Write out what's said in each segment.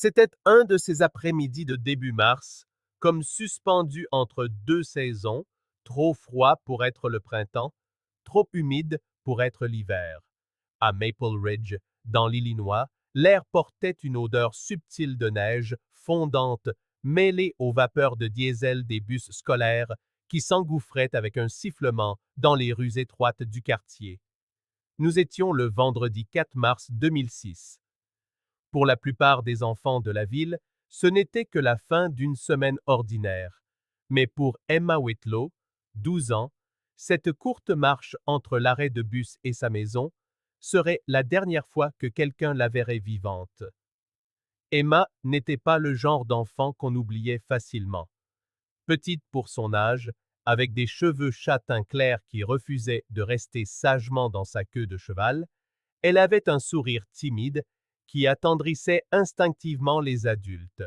C'était un de ces après-midi de début mars, comme suspendus entre deux saisons, trop froid pour être le printemps, trop humide pour être l'hiver. À Maple Ridge, dans l'Illinois, l'air portait une odeur subtile de neige fondante mêlée aux vapeurs de diesel des bus scolaires qui s'engouffraient avec un sifflement dans les rues étroites du quartier. Nous étions le vendredi 4 mars 2006. Pour la plupart des enfants de la ville, ce n'était que la fin d'une semaine ordinaire. Mais pour Emma Whitlow, 12 ans, cette courte marche entre l'arrêt de bus et sa maison serait la dernière fois que quelqu'un la verrait vivante. Emma n'était pas le genre d'enfant qu'on oubliait facilement. Petite pour son âge, avec des cheveux châtains clairs qui refusaient de rester sagement dans sa queue de cheval, elle avait un sourire timide qui attendrissait instinctivement les adultes.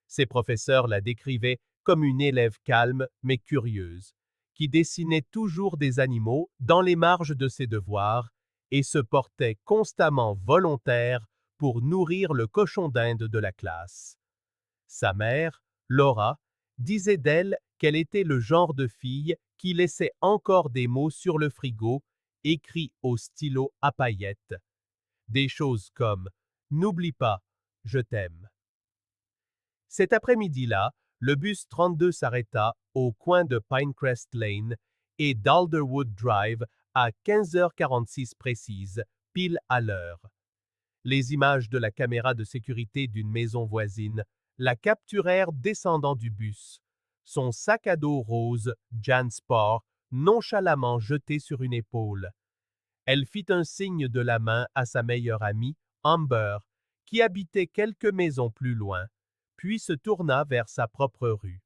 Ses professeurs la décrivaient comme une élève calme mais curieuse, qui dessinait toujours des animaux dans les marges de ses devoirs et se portait constamment volontaire pour nourrir le cochon d'Inde de la classe. Sa mère, Laura, disait d'elle qu'elle était le genre de fille qui laissait encore des mots sur le frigo, écrits au stylo à paillettes. Des choses comme « N'oublie pas, je t'aime ». Cet après-midi-là, le bus 32 s'arrêta au coin de Pinecrest Lane et d'Alderwood Drive à 15h46 précise, pile à l'heure. Les images de la caméra de sécurité d'une maison voisine la capturèrent descendant du bus, son sac à dos rose Jansport nonchalamment jeté sur une épaule. Elle fit un signe de la main à sa meilleure amie, Amber, qui habitait quelques maisons plus loin, puis se tourna vers sa propre rue.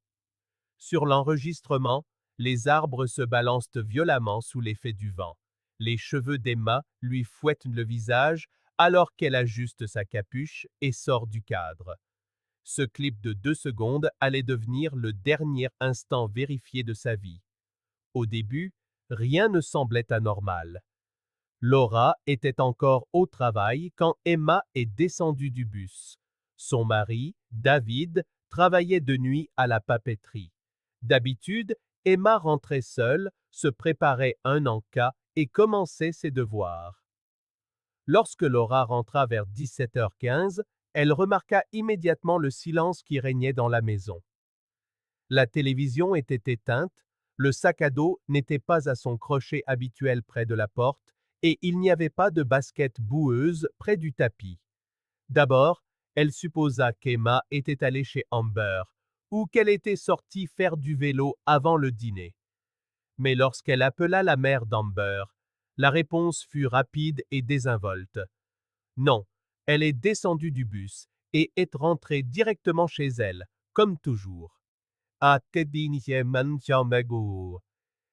Sur l'enregistrement, les arbres se balancent violemment sous l'effet du vent. Les cheveux d'Emma lui fouettent le visage alors qu'elle ajuste sa capuche et sort du cadre. Ce clip de 2 secondes allait devenir le dernier instant vérifié de sa vie. Au début, rien ne semblait anormal. Laura était encore au travail quand Emma est descendue du bus. Son mari, David, travaillait de nuit à la papeterie. D'habitude, Emma rentrait seule, se préparait un encas et commençait ses devoirs. Lorsque Laura rentra vers 17h15, elle remarqua immédiatement le silence qui régnait dans la maison. La télévision était éteinte, le sac à dos n'était pas à son crochet habituel près de la porte, et il n'y avait pas de basket boueuse près du tapis. D'abord, elle supposa qu'Emma était allée chez Amber, ou qu'elle était sortie faire du vélo avant le dîner. Mais lorsqu'elle appela la mère d'Amber, la réponse fut rapide et désinvolte. Non, elle est descendue du bus et est rentrée directement chez elle, comme toujours.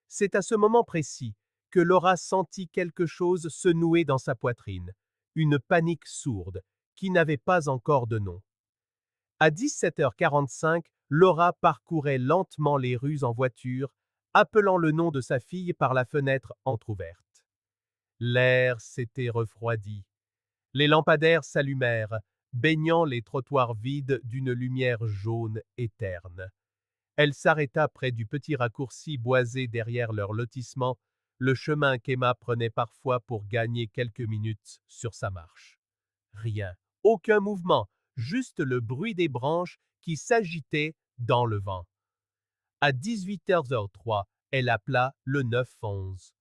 C'est à ce moment précis que Laura sentit quelque chose se nouer dans sa poitrine, une panique sourde, qui n'avait pas encore de nom. À 17h45, Laura parcourait lentement les rues en voiture, appelant le nom de sa fille par la fenêtre entr'ouverte. L'air s'était refroidi. Les lampadaires s'allumèrent, baignant les trottoirs vides d'une lumière jaune et terne. Elle s'arrêta près du petit raccourci boisé derrière leur lotissement, le chemin qu'Emma prenait parfois pour gagner quelques minutes sur sa marche. Rien, aucun mouvement, juste le bruit des branches qui s'agitaient dans le vent. À 18h03, elle appela le 911.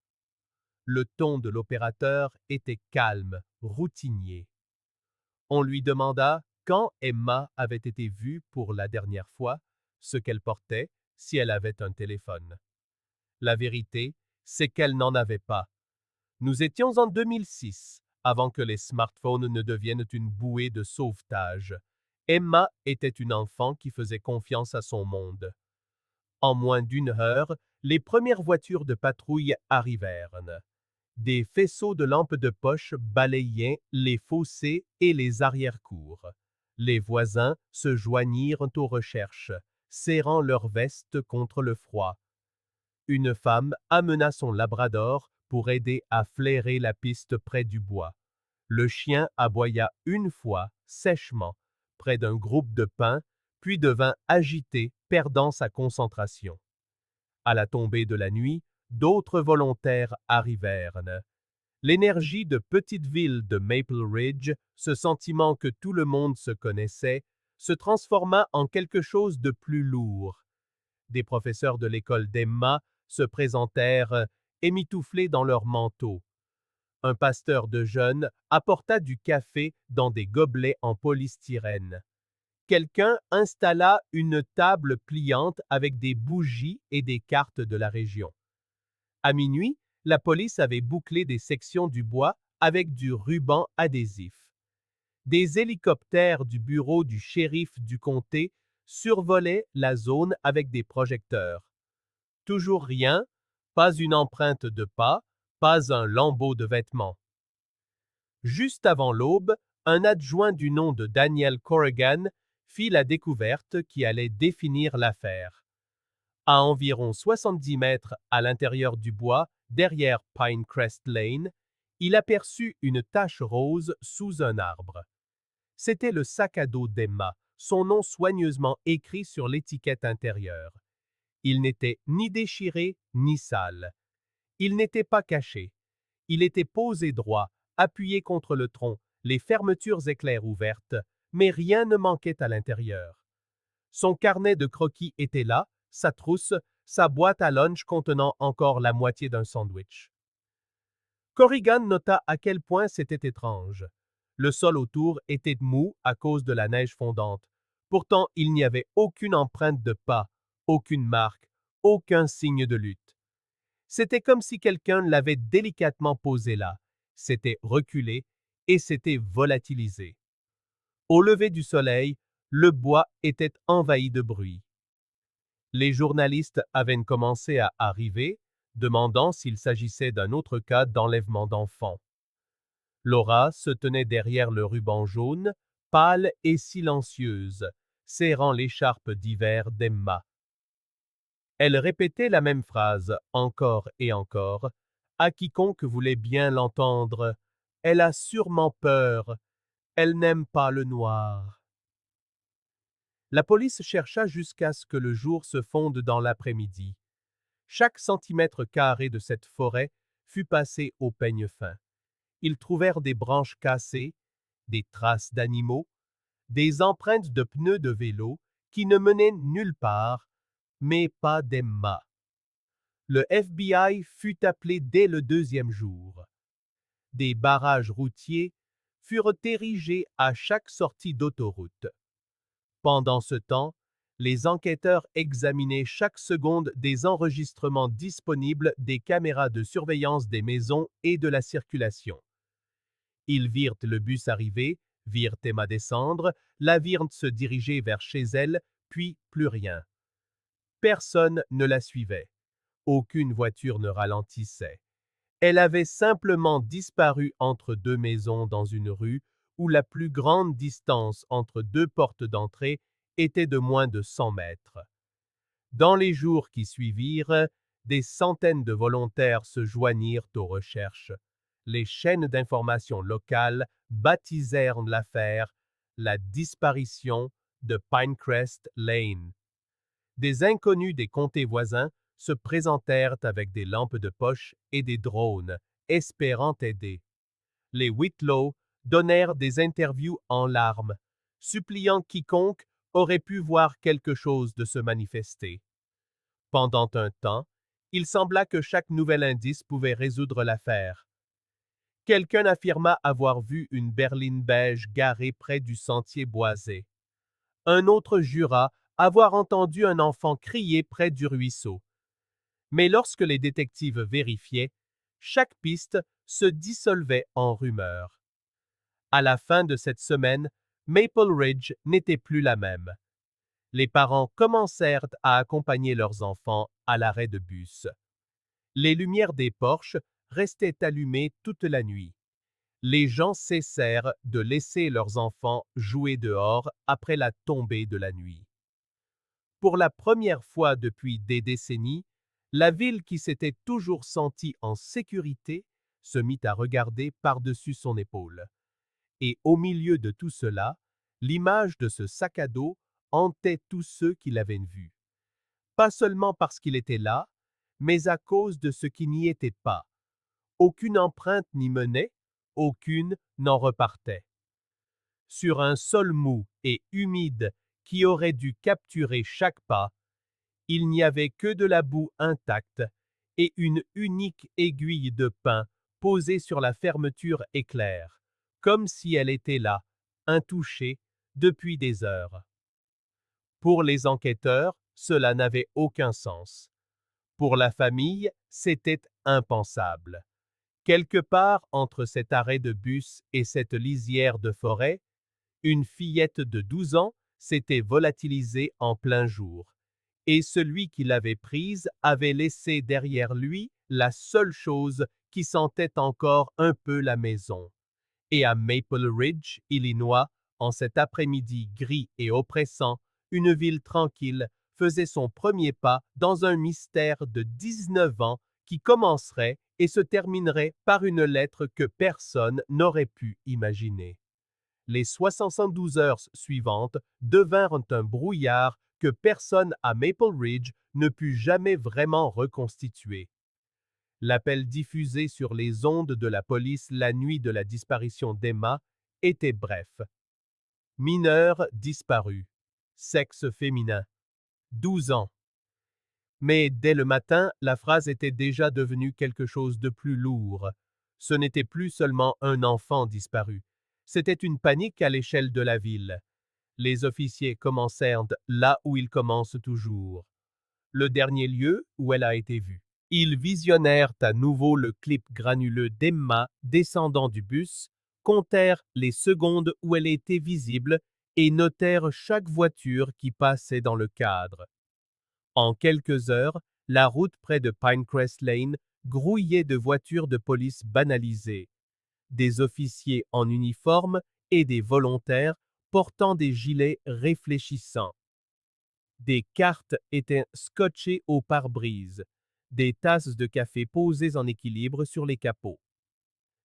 Le ton de l'opérateur était calme, routinier. On lui demanda quand Emma avait été vue pour la dernière fois, ce qu'elle portait, si elle avait un téléphone. La vérité, c'est qu'elle n'en avait pas. Nous étions en 2006, avant que les smartphones ne deviennent une bouée de sauvetage. Emma était une enfant qui faisait confiance à son monde. En moins d'une heure, les premières voitures de patrouille arrivèrent. Des faisceaux de lampes de poche balayaient les fossés et les arrière-cours. Les voisins se joignirent aux recherches, serrant leurs vestes contre le froid. Une femme amena son labrador pour aider à flairer la piste près du bois. Le chien aboya une fois, sèchement, près d'un groupe de pins, puis devint agité, perdant sa concentration. À la tombée de la nuit, d'autres volontaires arrivèrent. L'énergie de petite ville de Maple Ridge, ce sentiment que tout le monde se connaissait, se transforma en quelque chose de plus lourd. Des professeurs de l'école d'Emma se présentèrent, émitouflés dans leurs manteaux. Un pasteur de jeunes apporta du café dans des gobelets en polystyrène. Quelqu'un installa une table pliante avec des bougies et des cartes de la région. À minuit, la police avait bouclé des sections du bois avec du ruban adhésif. Des hélicoptères du bureau du shérif du comté survolaient la zone avec des projecteurs. Toujours rien, pas une empreinte de pas, pas un lambeau de vêtements. Juste avant l'aube, un adjoint du nom de Daniel Corrigan fit la découverte qui allait définir l'affaire. À environ 70 mètres à l'intérieur du bois, derrière Pinecrest Lane, il aperçut une tache rose sous un arbre. C'était le sac à dos d'Emma, son nom soigneusement écrit sur l'étiquette intérieure. Il n'était ni déchiré ni sale. Il n'était pas caché. Il était posé droit, appuyé contre le tronc, les fermetures éclairs ouvertes, mais rien ne manquait à l'intérieur. Son carnet de croquis était là, sa trousse, sa boîte à lunch contenant encore la moitié d'un sandwich. Corrigan nota à quel point c'était étrange. Le sol autour était mou à cause de la neige fondante. Pourtant, il n'y avait aucune empreinte de pas, aucune marque, aucun signe de lutte. C'était comme si quelqu'un l'avait délicatement posé là, s'était reculé et s'était volatilisé. Au lever du soleil, le bois était envahi de bruit. Les journalistes avaient commencé à arriver, demandant s'il s'agissait d'un autre cas d'enlèvement d'enfants. Laura se tenait derrière le ruban jaune, pâle et silencieuse, serrant l'écharpe d'hiver d'Emma. Elle répétait la même phrase encore et encore, à quiconque voulait bien l'entendre. Elle a sûrement peur. Elle n'aime pas le noir. La police chercha jusqu'à ce que le jour se fonde dans l'après-midi. Chaque centimètre carré de cette forêt fut passé au peigne fin. Ils trouvèrent des branches cassées, des traces d'animaux, des empreintes de pneus de vélo qui ne menaient nulle part, mais pas d'Emma. Le FBI fut appelé dès le deuxième jour. Des barrages routiers furent érigés à chaque sortie d'autoroute. Pendant ce temps, les enquêteurs examinaient chaque seconde des enregistrements disponibles des caméras de surveillance des maisons et de la circulation. Ils virent le bus arriver, virent Emma descendre, la virent se diriger vers chez elle, puis plus rien. Personne ne la suivait. Aucune voiture ne ralentissait. Elle avait simplement disparu entre deux maisons dans une rue où la plus grande distance entre deux portes d'entrée était de moins de 100 mètres. Dans les jours qui suivirent, des centaines de volontaires se joignirent aux recherches. Les chaînes d'information locales baptisèrent l'affaire la disparition de Pinecrest Lane. Des inconnus des comtés voisins se présentèrent avec des lampes de poche et des drones, espérant aider. Les Whitlow donnèrent des interviews en larmes, suppliant quiconque aurait pu voir quelque chose de se manifester. Pendant un temps, il sembla que chaque nouvel indice pouvait résoudre l'affaire. Quelqu'un affirma avoir vu une berline beige garée près du sentier boisé. Un autre jura avoir entendu un enfant crier près du ruisseau. Mais lorsque les détectives vérifiaient, chaque piste se dissolvait en rumeurs. À la fin de cette semaine, Maple Ridge n'était plus la même. Les parents commencèrent à accompagner leurs enfants à l'arrêt de bus. Les lumières des porches restaient allumées toute la nuit. Les gens cessèrent de laisser leurs enfants jouer dehors après la tombée de la nuit. Pour la première fois depuis des décennies, la ville qui s'était toujours sentie en sécurité se mit à regarder par-dessus son épaule. Et au milieu de tout cela, L'image de ce sac à dos hantait tous ceux qui l'avaient vu. Pas seulement parce qu'il était là, mais à cause de ce qui n'y était pas. Aucune empreinte n'y menait, aucune n'en repartait. Sur un sol mou et humide qui aurait dû capturer chaque pas, il n'y avait que de la boue intacte et une unique aiguille de pin posée sur la fermeture éclair, comme si elle était là, intouchée, depuis des heures. Pour les enquêteurs, cela n'avait aucun sens. Pour la famille, c'était impensable. Quelque part entre cet arrêt de bus et cette lisière de forêt, une fillette de 12 ans s'était volatilisée en plein jour, et celui qui l'avait prise avait laissé derrière lui la seule chose qui sentait encore un peu la maison. Et à Maple Ridge, Illinois, en cet après-midi gris et oppressant, une ville tranquille faisait son premier pas dans un mystère de 19 ans qui commencerait et se terminerait par une lettre que personne n'aurait pu imaginer. Les 72 heures suivantes devinrent un brouillard que personne à Maple Ridge ne put jamais vraiment reconstituer. L'appel diffusé sur les ondes de la police la nuit de la disparition d'Emma était bref. Mineur disparu. Sexe féminin. 12 ans. Mais dès le matin, la phrase était déjà devenue quelque chose de plus lourd. Ce n'était plus seulement un enfant disparu. C'était une panique à l'échelle de la ville. Les officiers commencèrent là où ils commencent toujours. Le dernier lieu où elle a été vue. Ils visionnèrent à nouveau le clip granuleux d'Emma descendant du bus, comptèrent les secondes où elle était visible et notèrent chaque voiture qui passait dans le cadre. En quelques heures, la route près de Pinecrest Lane grouillait de voitures de police banalisées, des officiers en uniforme et des volontaires portant des gilets réfléchissants. Des cartes étaient scotchées au pare-brise, des tasses de café posées en équilibre sur les capots.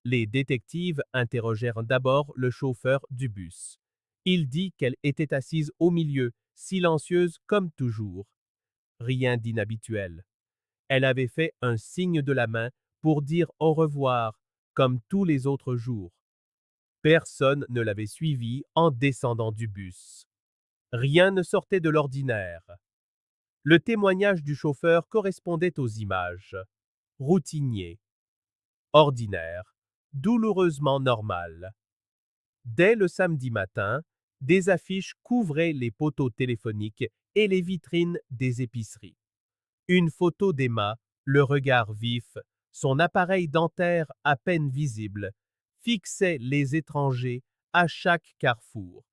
Les détectives interrogèrent d'abord le chauffeur du bus. Il dit qu'elle était assise au milieu, silencieuse comme toujours. Rien d'inhabituel. Elle avait fait un signe de la main pour dire au revoir, comme tous les autres jours. Personne ne l'avait suivie en descendant du bus. Rien ne sortait de l'ordinaire. Le témoignage du chauffeur correspondait aux images. Routinier, ordinaire, douloureusement normal. Dès le samedi matin, des affiches couvraient les poteaux téléphoniques et les vitrines des épiceries. Une photo d'Emma, le regard vif, son appareil dentaire à peine visible, fixait les étrangers à chaque carrefour.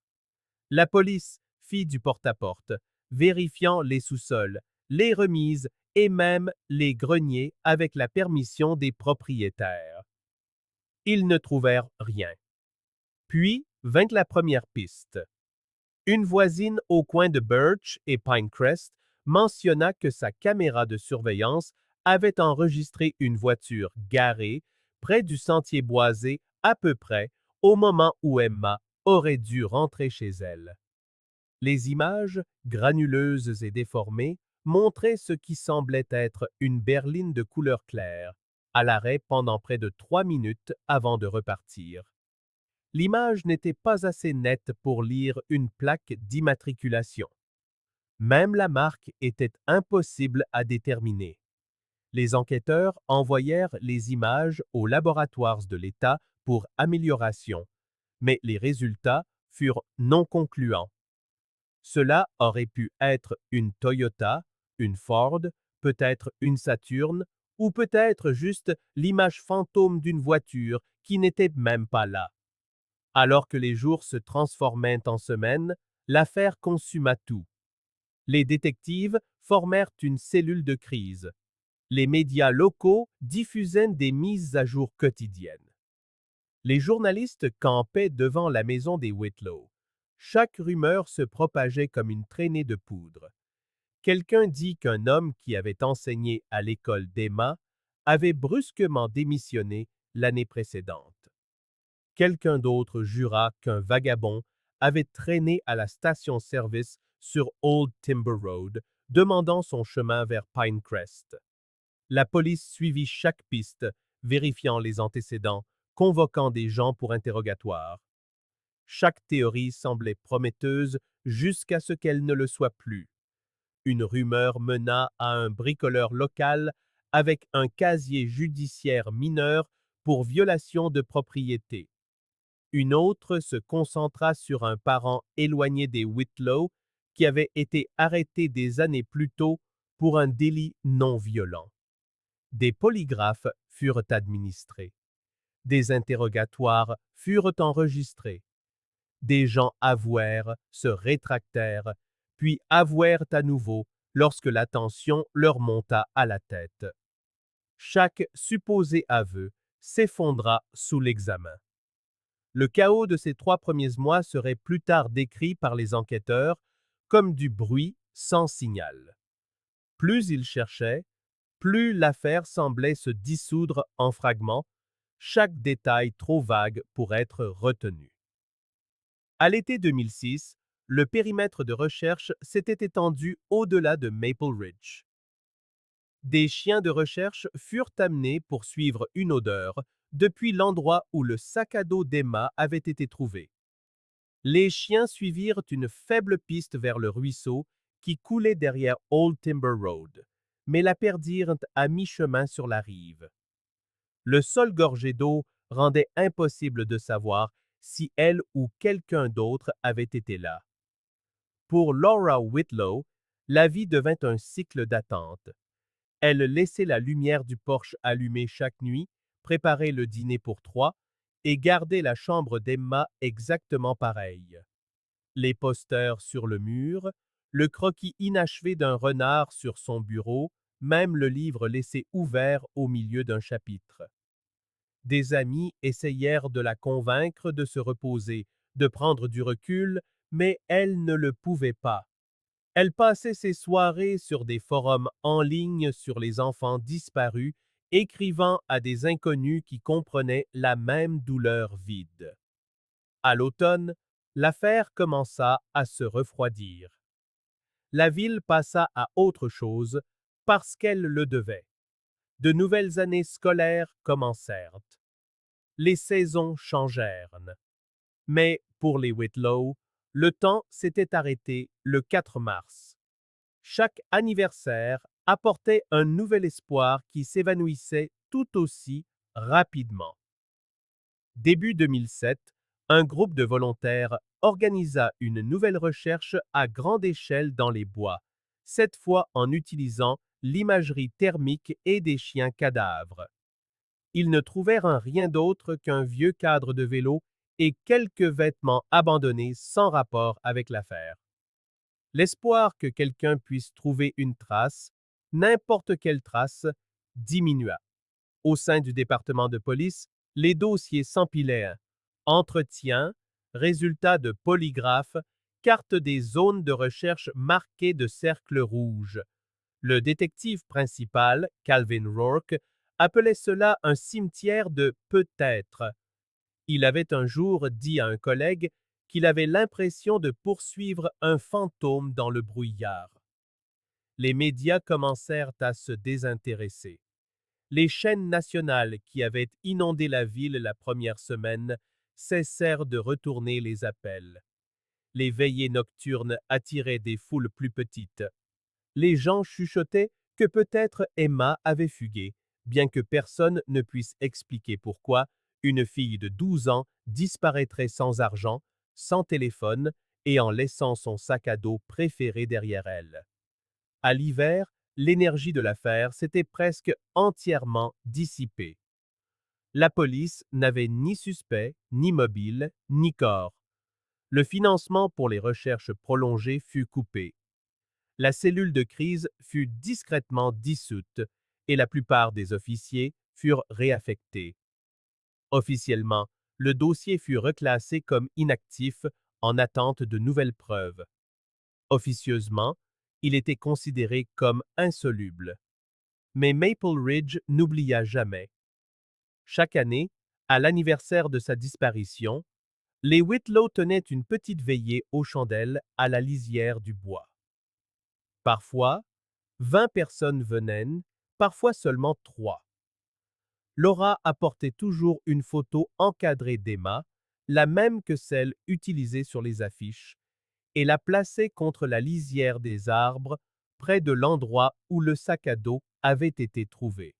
La police fit du porte-à-porte, vérifiant les sous-sols, les remises et même les greniers avec la permission des propriétaires. Ils ne trouvèrent rien. Puis vint la première piste. Une voisine au coin de Birch et Pinecrest mentionna que sa caméra de surveillance avait enregistré une voiture garée près du sentier boisé à peu près au moment où Emma aurait dû rentrer chez elle. Les images, granuleuses et déformées, montraient ce qui semblait être une berline de couleur claire, à l'arrêt pendant près de 3 minutes avant de repartir. L'image n'était pas assez nette pour lire une plaque d'immatriculation. Même la marque était impossible à déterminer. Les enquêteurs envoyèrent les images aux laboratoires de l'État pour amélioration, mais les résultats furent non concluants. Cela aurait pu être une Toyota, une Ford, peut-être une Saturn, ou peut-être juste l'image fantôme d'une voiture qui n'était même pas là. Alors que les jours se transformaient en semaines, l'affaire consuma tout. Les détectives formèrent une cellule de crise. Les médias locaux diffusaient des mises à jour quotidiennes. Les journalistes campaient devant la maison des Whitlow. Chaque rumeur se propageait comme une traînée de poudre. Quelqu'un dit qu'un homme qui avait enseigné à l'école d'Emma avait brusquement démissionné l'année précédente. Quelqu'un d'autre jura qu'un vagabond avait traîné à la station-service sur Old Timber Road, demandant son chemin vers Pinecrest. La police suivit chaque piste, vérifiant les antécédents, convoquant des gens pour interrogatoire. Chaque théorie semblait prometteuse jusqu'à ce qu'elle ne le soit plus. Une rumeur mena à un bricoleur local avec un casier judiciaire mineur pour violation de propriété. Une autre se concentra sur un parent éloigné des Whitlow qui avait été arrêté des années plus tôt pour un délit non violent. Des polygraphes furent administrés. Des interrogatoires furent enregistrés. Des gens avouèrent, se rétractèrent, puis avouèrent à nouveau lorsque la tension leur monta à la tête. Chaque supposé aveu s'effondra sous l'examen. Le chaos de ces 3 premiers mois serait plus tard décrit par les enquêteurs comme du bruit sans signal. Plus ils cherchaient, plus l'affaire semblait se dissoudre en fragments, chaque détail trop vague pour être retenu. À l'été 2006, le périmètre de recherche s'était étendu au-delà de Maple Ridge. Des chiens de recherche furent amenés pour suivre une odeur depuis l'endroit où le sac à dos d'Emma avait été trouvé. Les chiens suivirent une faible piste vers le ruisseau qui coulait derrière Old Timber Road, mais la perdirent à mi-chemin sur la rive. Le sol gorgé d'eau rendait impossible de savoir si elle ou quelqu'un d'autre avait été là. Pour Laura Whitlow, la vie devint un cycle d'attente. Elle laissait la lumière du porche allumée chaque nuit, préparait le dîner pour 3 et gardait la chambre d'Emma exactement pareille. Les posters sur le mur, le croquis inachevé d'un renard sur son bureau, même le livre laissé ouvert au milieu d'un chapitre. Des amis essayèrent de la convaincre de se reposer, de prendre du recul, mais elle ne le pouvait pas. Elle passait ses soirées sur des forums en ligne sur les enfants disparus, écrivant à des inconnus qui comprenaient la même douleur vide. À l'automne, l'affaire commença à se refroidir. La ville passa à autre chose parce qu'elle le devait. De nouvelles années scolaires commencèrent. Les saisons changèrent. Mais pour les Whitlow, le temps s'était arrêté le 4 mars. Chaque anniversaire apportait un nouvel espoir qui s'évanouissait tout aussi rapidement. Début 2007, un groupe de volontaires organisa une nouvelle recherche à grande échelle dans les bois, cette fois en utilisant l'imagerie thermique et des chiens cadavres. Ils ne trouvèrent rien d'autre qu'un vieux cadre de vélo et quelques vêtements abandonnés sans rapport avec l'affaire. L'espoir que quelqu'un puisse trouver une trace, n'importe quelle trace, diminua. Au sein du département de police, les dossiers s'empilaient. Entretien, résultats de polygraphe, carte des zones de recherche marquées de cercles rouges. Le détective principal, Calvin Rourke, appelait cela un cimetière de peut-être. Il avait un jour dit à un collègue qu'il avait l'impression de poursuivre un fantôme dans le brouillard. Les médias commencèrent à se désintéresser. Les chaînes nationales qui avaient inondé la ville la première semaine cessèrent de retourner les appels. Les veillées nocturnes attiraient des foules plus petites. Les gens chuchotaient que peut-être Emma avait fugué, bien que personne ne puisse expliquer pourquoi une fille de 12 ans disparaîtrait sans argent, sans téléphone et en laissant son sac à dos préféré derrière elle. À l'hiver, l'énergie de l'affaire s'était presque entièrement dissipée. La police n'avait ni suspect, ni mobile, ni corps. Le financement pour les recherches prolongées fut coupé. La cellule de crise fut discrètement dissoute et la plupart des officiers furent réaffectés. Officiellement, le dossier fut reclassé comme inactif en attente de nouvelles preuves. Officieusement, il était considéré comme insoluble. Mais Maple Ridge n'oublia jamais. Chaque année, à l'anniversaire de sa disparition, Les Whitlow tenaient une petite veillée aux chandelles à la lisière du bois. Parfois, 20 personnes venaient, parfois seulement 3. Laura apportait toujours une photo encadrée d'Emma, la même que celle utilisée sur les affiches, et la plaçait contre la lisière des arbres, près de l'endroit où le sac à dos avait été trouvé.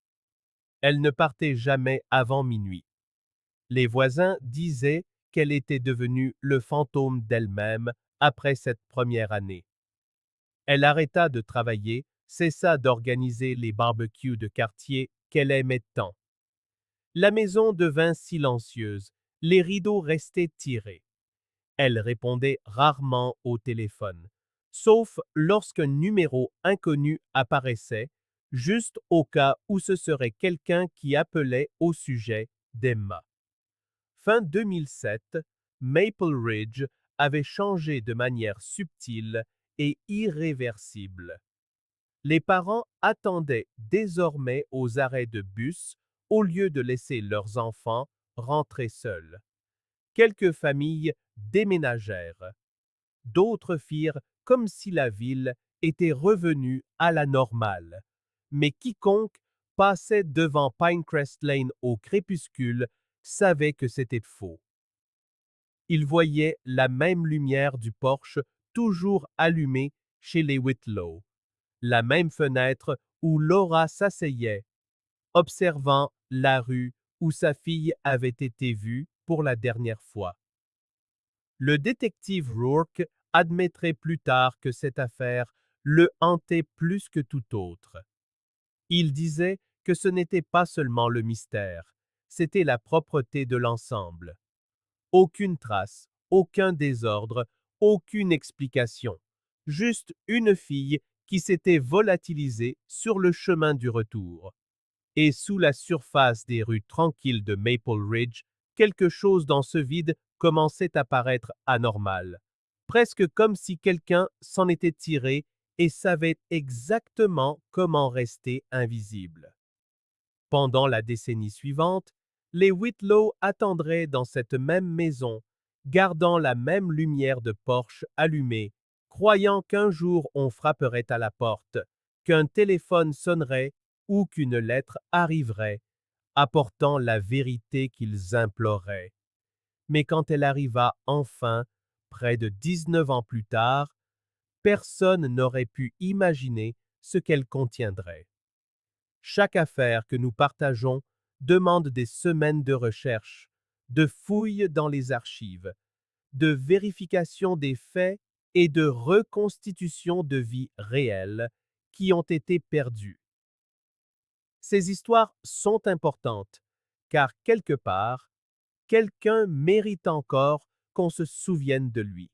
Elle ne partait jamais avant minuit. Les voisins disaient qu'elle était devenue le fantôme d'elle-même après cette première année. Elle arrêta de travailler, cessa d'organiser les barbecues de quartier qu'elle aimait tant. La maison devint silencieuse, les rideaux restaient tirés. Elle répondait rarement au téléphone, sauf lorsqu'un numéro inconnu apparaissait, juste au cas où ce serait quelqu'un qui appelait au sujet d'Emma. Fin 2007, Maple Ridge avait changé de manière subtile et irréversible. Les parents attendaient désormais aux arrêts de bus au lieu de laisser leurs enfants rentrer seuls. Quelques familles déménagèrent. D'autres firent comme si la ville était revenue à la normale. Mais quiconque passait devant Pinecrest Lane au crépuscule savait que c'était faux. Il voyait la même lumière du porche toujours allumée chez les Whitlow, la même fenêtre où Laura s'asseyait, observant la rue où sa fille avait été vue pour la dernière fois. Le détective Rourke admettrait plus tard que cette affaire le hantait plus que tout autre. Il disait que ce n'était pas seulement le mystère, c'était la propreté de l'ensemble. Aucune trace, aucun désordre, aucune explication. Juste une fille qui s'était volatilisée sur le chemin du retour. Et sous la surface des rues tranquilles de Maple Ridge, quelque chose dans ce vide commençait à paraître anormal. Presque comme si quelqu'un s'en était tiré et savait exactement comment rester invisible. Pendant la décennie suivante, les Whitlow attendraient dans cette même maison, gardant la même lumière de porche allumée, croyant qu'un jour on frapperait à la porte, qu'un téléphone sonnerait ou qu'une lettre arriverait, apportant la vérité qu'ils imploraient. Mais quand elle arriva enfin, près de 19 ans plus tard, personne n'aurait pu imaginer ce qu'elle contiendrait. Chaque affaire que nous partageons demande des semaines de recherche, de fouilles dans les archives, de vérification des faits et de reconstitution de vies réelles qui ont été perdues. Ces histoires sont importantes, car quelque part, quelqu'un mérite encore qu'on se souvienne de lui.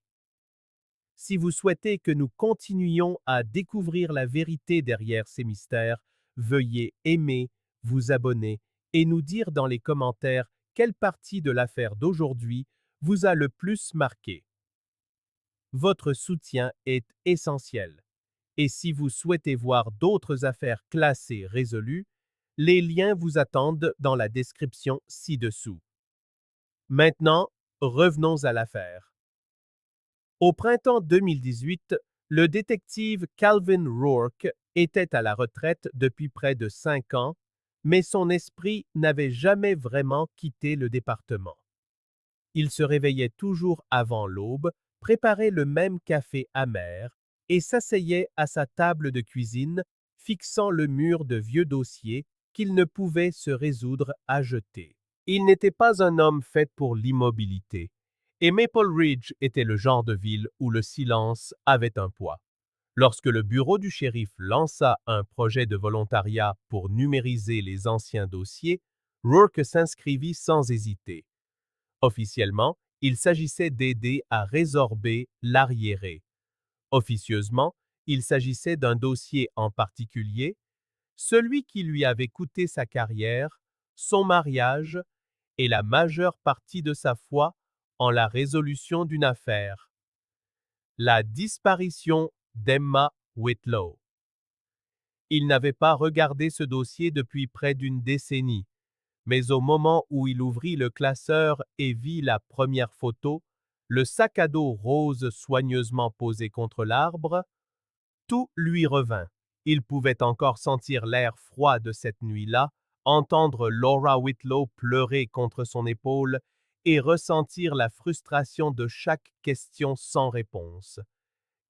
Si vous souhaitez que nous continuions à découvrir la vérité derrière ces mystères, veuillez aimer, vous abonner et nous dire dans les commentaires quelle partie de l'affaire d'aujourd'hui vous a le plus marqué. Votre soutien est essentiel. Et si vous souhaitez voir d'autres affaires classées résolues, les liens vous attendent dans la description ci-dessous. Maintenant, revenons à l'affaire. Au printemps 2018, le détective Calvin Rourke était à la retraite depuis près de 5 ans, mais son esprit n'avait jamais vraiment quitté le département. Il se réveillait toujours avant l'aube, préparait le même café amer et s'asseyait à sa table de cuisine, fixant le mur de vieux dossiers qu'il ne pouvait se résoudre à jeter. Il n'était pas un homme fait pour l'immobilité, et Maple Ridge était le genre de ville où le silence avait un poids. Lorsque le bureau du shérif lança un projet de volontariat pour numériser les anciens dossiers, Rourke s'inscrivit sans hésiter. Officiellement, il s'agissait d'aider à résorber l'arriéré. Officieusement, il s'agissait d'un dossier en particulier, celui qui lui avait coûté sa carrière, son mariage et la majeure partie de sa foi en la résolution d'une affaire. La disparition d'Emma Whitlow. Il n'avait pas regardé ce dossier depuis près d'une décennie, Mais au moment où il ouvrit le classeur et vit la première photo, le sac à dos rose soigneusement posé contre l'arbre, tout lui revint. Il pouvait encore sentir l'air froid de cette nuit-là, entendre Laura Whitlow pleurer contre son épaule et ressentir la frustration de chaque question sans réponse.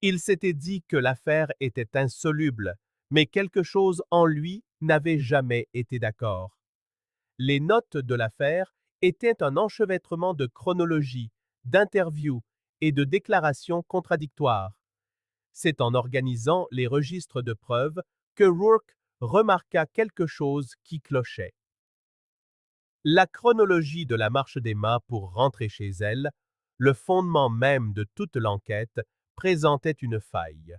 Il s'était dit que l'affaire était insoluble, mais quelque chose en lui n'avait jamais été d'accord. Les notes de l'affaire étaient un enchevêtrement de chronologie, d'interviews et de déclarations contradictoires. C'est en organisant les registres de preuves que Rourke remarqua quelque chose qui clochait. La chronologie de la marche d'Emma pour rentrer chez elle, le fondement même de toute l'enquête, présentait une faille.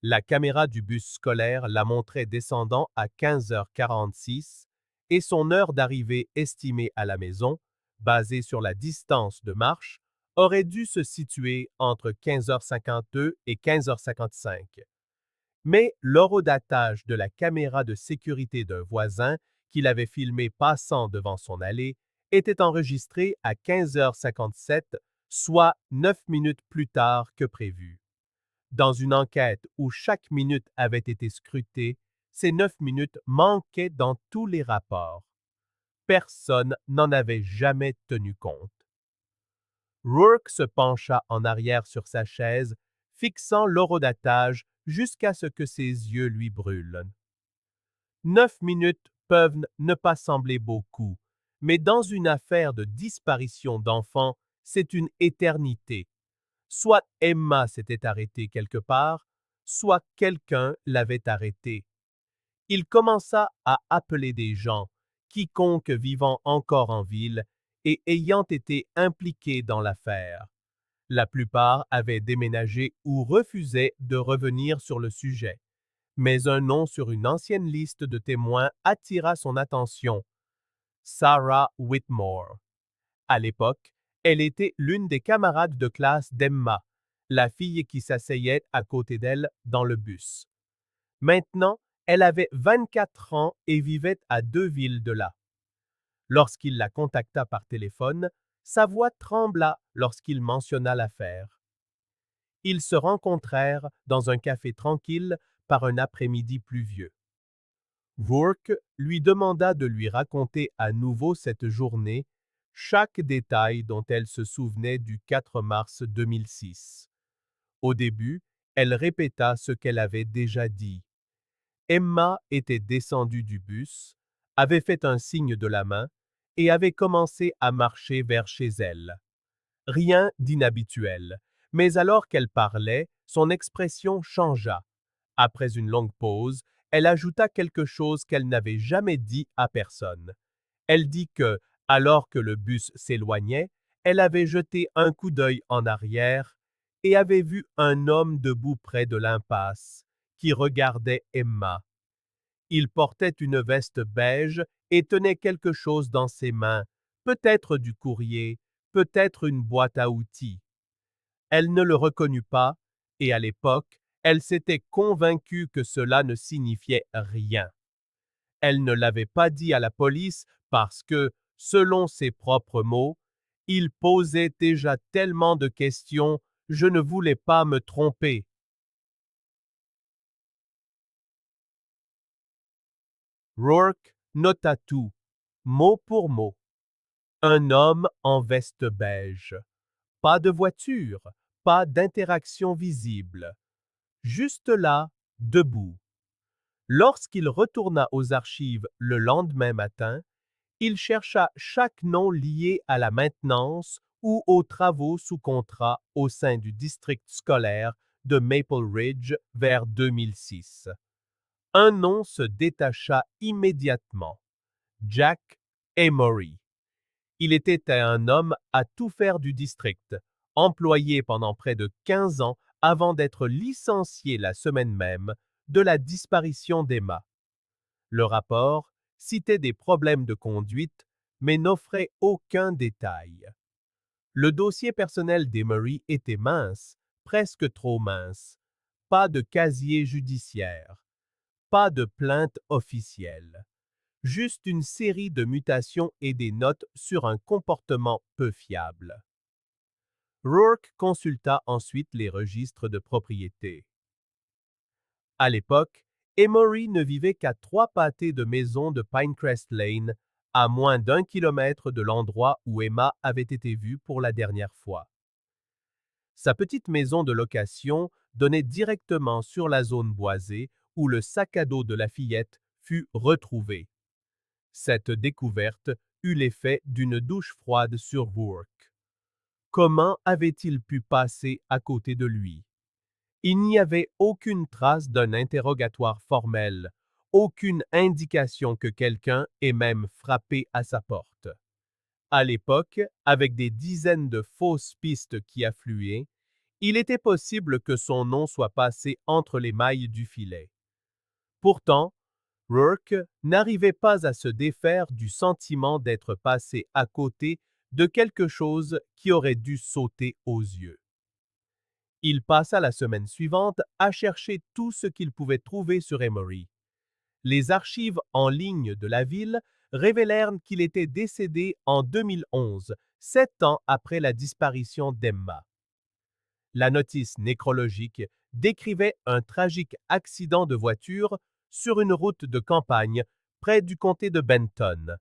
La caméra du bus scolaire la montrait descendant à 15h46 et son heure d'arrivée estimée à la maison, basée sur la distance de marche, aurait dû se situer entre 15h52 et 15h55. Mais l'horodatage de la caméra de sécurité d'un voisin qui l'avait filmé passant devant son allée était enregistré à 15h57, soit 9 minutes plus tard que prévu. Dans une enquête où chaque minute avait été scrutée, ces 9 minutes manquaient dans tous les rapports. Personne n'en avait jamais tenu compte. Rourke se pencha en arrière sur sa chaise, fixant l'horodatage jusqu'à ce que ses yeux lui brûlent. 9 minutes peuvent ne pas sembler beaucoup, mais dans une affaire de disparition d'enfants, c'est une éternité. Soit Emma s'était arrêtée quelque part, soit quelqu'un l'avait arrêtée. Il commença à appeler des gens, quiconque vivant encore en ville et ayant été impliqués dans l'affaire. La plupart avaient déménagé ou refusaient de revenir sur le sujet. Mais un nom sur une ancienne liste de témoins attira son attention. Sarah Whitmore. À l'époque, elle était l'une des camarades de classe d'Emma, la fille qui s'asseyait à côté d'elle dans le bus. Maintenant, elle avait 24 ans et vivait à 2 villes de là. Lorsqu'il la contacta par téléphone, sa voix trembla lorsqu'il mentionna l'affaire. Ils se rencontrèrent dans un café tranquille par un après-midi pluvieux. Rourke lui demanda de lui raconter à nouveau cette journée, chaque détail dont elle se souvenait du 4 mars 2006. Au début, elle répéta ce qu'elle avait déjà dit. Emma était descendue du bus, avait fait un signe de la main et avait commencé à marcher vers chez elle. Rien d'inhabituel, mais alors qu'elle parlait, son expression changea. Après une longue pause, elle ajouta quelque chose qu'elle n'avait jamais dit à personne. Elle dit que, alors que le bus s'éloignait, elle avait jeté un coup d'œil en arrière et avait vu un homme debout près de l'impasse, qui regardait Emma. Il portait une veste beige et tenait quelque chose dans ses mains, peut-être du courrier, peut-être une boîte à outils. Elle ne le reconnut pas, et à l'époque, elle s'était convaincue que cela ne signifiait rien. Elle ne l'avait pas dit à la police parce que, selon ses propres mots, il posait déjà tellement de questions, je ne voulais pas me tromper. Rourke nota tout, mot pour mot. Un homme en veste beige. Pas de voiture, pas d'interaction visible. Juste là, debout. Lorsqu'il retourna aux archives le lendemain matin, il chercha chaque nom lié à la maintenance ou aux travaux sous contrat au sein du district scolaire de Maple Ridge vers 2006. Un nom se détacha immédiatement. Jack Amory. Il était un homme à tout faire du district, employé pendant près de 15 ans avant d'être licencié la semaine même de la disparition d'Emma. Le rapport citait des problèmes de conduite, mais n'offrait aucun détail. Le dossier personnel d'Emery était mince, presque trop mince. Pas de casier judiciaire, pas de plainte officielle. juste une série de mutations et des notes sur un comportement peu fiable. Rourke consulta ensuite les registres de propriété. À l'époque, Emory ne vivait qu'à 3 pâtés de maison de Pinecrest Lane, à moins d'1 kilomètre de l'endroit où Emma avait été vue pour la dernière fois. Sa petite maison de location donnait directement sur la zone boisée où le sac à dos de la fillette fut retrouvé. Cette découverte eut l'effet d'une douche froide sur Rourke. Comment avait-il pu passer à côté de lui? Il n'y avait aucune trace d'un interrogatoire formel, aucune indication que quelqu'un ait même frappé à sa porte. À l'époque, avec des dizaines de fausses pistes qui affluaient, il était possible que son nom soit passé entre les mailles du filet. Pourtant, Rourke n'arrivait pas à se défaire du sentiment d'être passé à côté de quelque chose qui aurait dû sauter aux yeux. Il passa la semaine suivante à chercher tout ce qu'il pouvait trouver sur Emory. Les archives en ligne de la ville révélèrent qu'il était décédé en 2011, 7 ans après la disparition d'Emma. La notice nécrologique décrivait un tragique accident de voiture sur une route de campagne près du comté de Benton.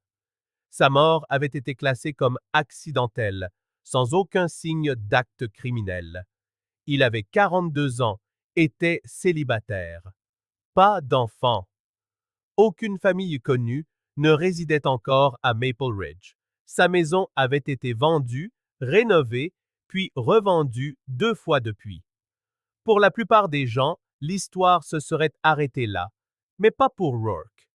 Sa mort avait été classée comme accidentelle, sans aucun signe d'acte criminel. Il avait 42 ans, était célibataire. Pas d'enfant. Aucune famille connue ne résidait encore à Maple Ridge. Sa maison avait été vendue, rénovée, puis revendue 2 fois depuis. Pour la plupart des gens, l'histoire se serait arrêtée là, mais pas pour Rourke.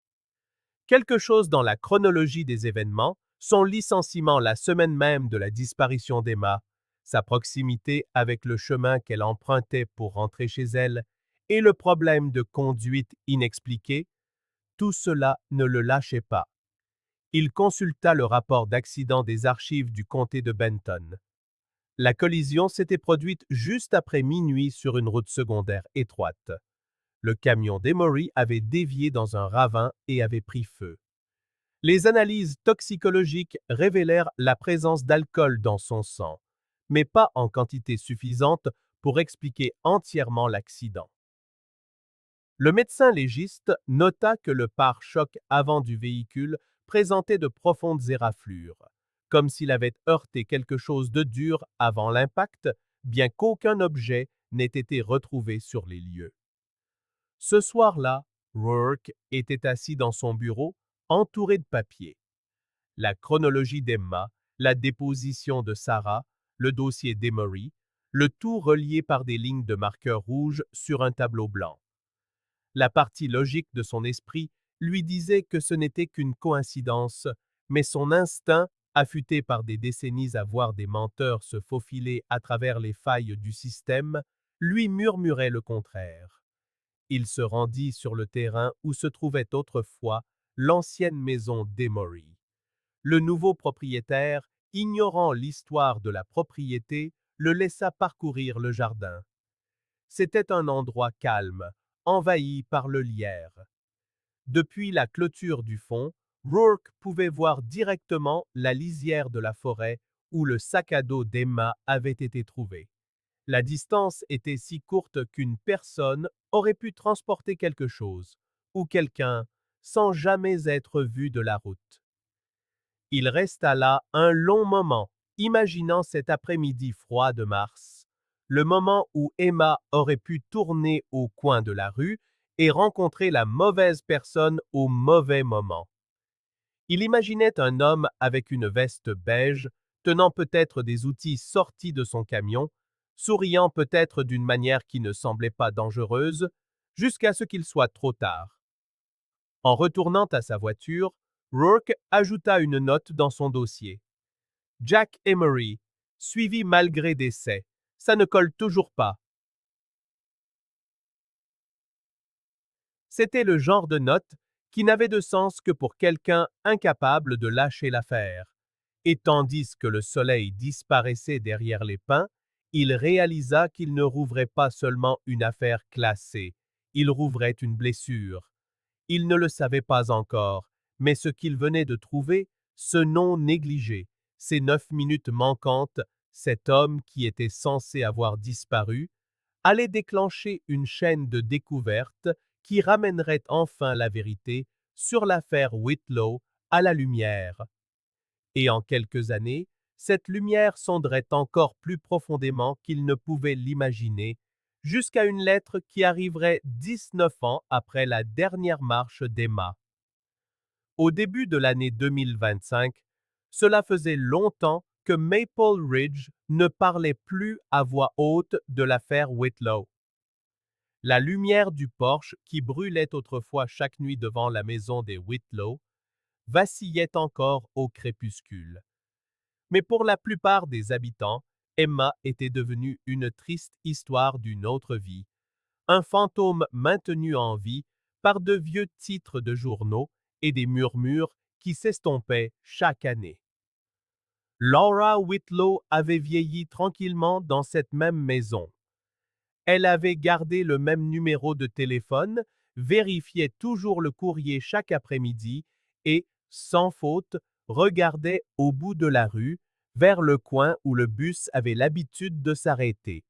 Quelque chose dans la chronologie des événements, son licenciement la semaine même de la disparition d'Emma, sa proximité avec le chemin qu'elle empruntait pour rentrer chez elle, et le problème de conduite inexpliqué, tout cela ne le lâchait pas. Il consulta le rapport d'accident des archives du comté de Benton. La collision s'était produite juste après minuit sur une route secondaire étroite. Le camion d'Emory avait dévié dans un ravin et avait pris feu. Les analyses toxicologiques révélèrent la présence d'alcool dans son sang, mais pas en quantité suffisante pour expliquer entièrement l'accident. Le médecin légiste nota que le pare-choc avant du véhicule présentait de profondes éraflures, comme s'il avait heurté quelque chose de dur avant l'impact, bien qu'aucun objet n'ait été retrouvé sur les lieux. Ce soir-là, Rourke était assis dans son bureau, entouré de papiers. La chronologie d'Emma, la déposition de Sarah, le dossier d'Emory, le tout relié par des lignes de marqueur rouge sur un tableau blanc. La partie logique de son esprit lui disait que ce n'était qu'une coïncidence, mais son instinct, affûté par des décennies à voir des menteurs se faufiler à travers les failles du système, lui murmurait le contraire. Il se rendit sur le terrain où se trouvait autrefois l'ancienne maison d'Emory. Le nouveau propriétaire, ignorant l'histoire de la propriété, le laissa parcourir le jardin. C'était un endroit calme, envahi par le lierre. Depuis la clôture du fond, Rourke pouvait voir directement la lisière de la forêt où le sac à dos d'Emma avait été trouvé. La distance était si courte qu'une personne aurait pu transporter quelque chose, ou quelqu'un, sans jamais être vu de la route. Il resta là un long moment, imaginant cet après-midi froid de mars, le moment où Emma aurait pu tourner au coin de la rue et rencontrer la mauvaise personne au mauvais moment. Il imaginait un homme avec une veste beige, tenant peut-être des outils sortis de son camion, souriant peut-être d'une manière qui ne semblait pas dangereuse, jusqu'à ce qu'il soit trop tard. En retournant à sa voiture, Rourke ajouta une note dans son dossier. Jack Emery, suivi malgré décès. Ça ne colle toujours pas. C'était le genre de note qui n'avait de sens que pour quelqu'un incapable de lâcher l'affaire. Et tandis que le soleil disparaissait derrière les pins, il réalisa qu'il ne rouvrait pas seulement une affaire classée, il rouvrait une blessure. Il ne le savait pas encore, Mais ce qu'il venait de trouver, ce nom négligé, ces 9 minutes manquantes, cet homme qui était censé avoir disparu, allait déclencher une chaîne de découvertes qui ramènerait enfin la vérité sur l'affaire Whitlow à la lumière. Et en quelques années, cette lumière sonderait encore plus profondément qu'il ne pouvait l'imaginer, jusqu'à une lettre qui arriverait 19 ans après la dernière marche d'Emma. Au début de l'année 2025, cela faisait longtemps que Maple Ridge ne parlait plus à voix haute de l'affaire Whitlow. La lumière du porche qui brûlait autrefois chaque nuit devant la maison des Whitlow vacillait encore au crépuscule. Mais pour la plupart des habitants, Emma était devenue une triste histoire d'une autre vie, un fantôme maintenu en vie par de vieux titres de journaux et des murmures qui s'estompaient chaque année. Laura Whitlow avait vieilli tranquillement dans cette même maison. Elle avait gardé le même numéro de téléphone, vérifiait toujours le courrier chaque après-midi et, sans faute, regardait au bout de la rue, vers le coin où le bus avait l'habitude de s'arrêter.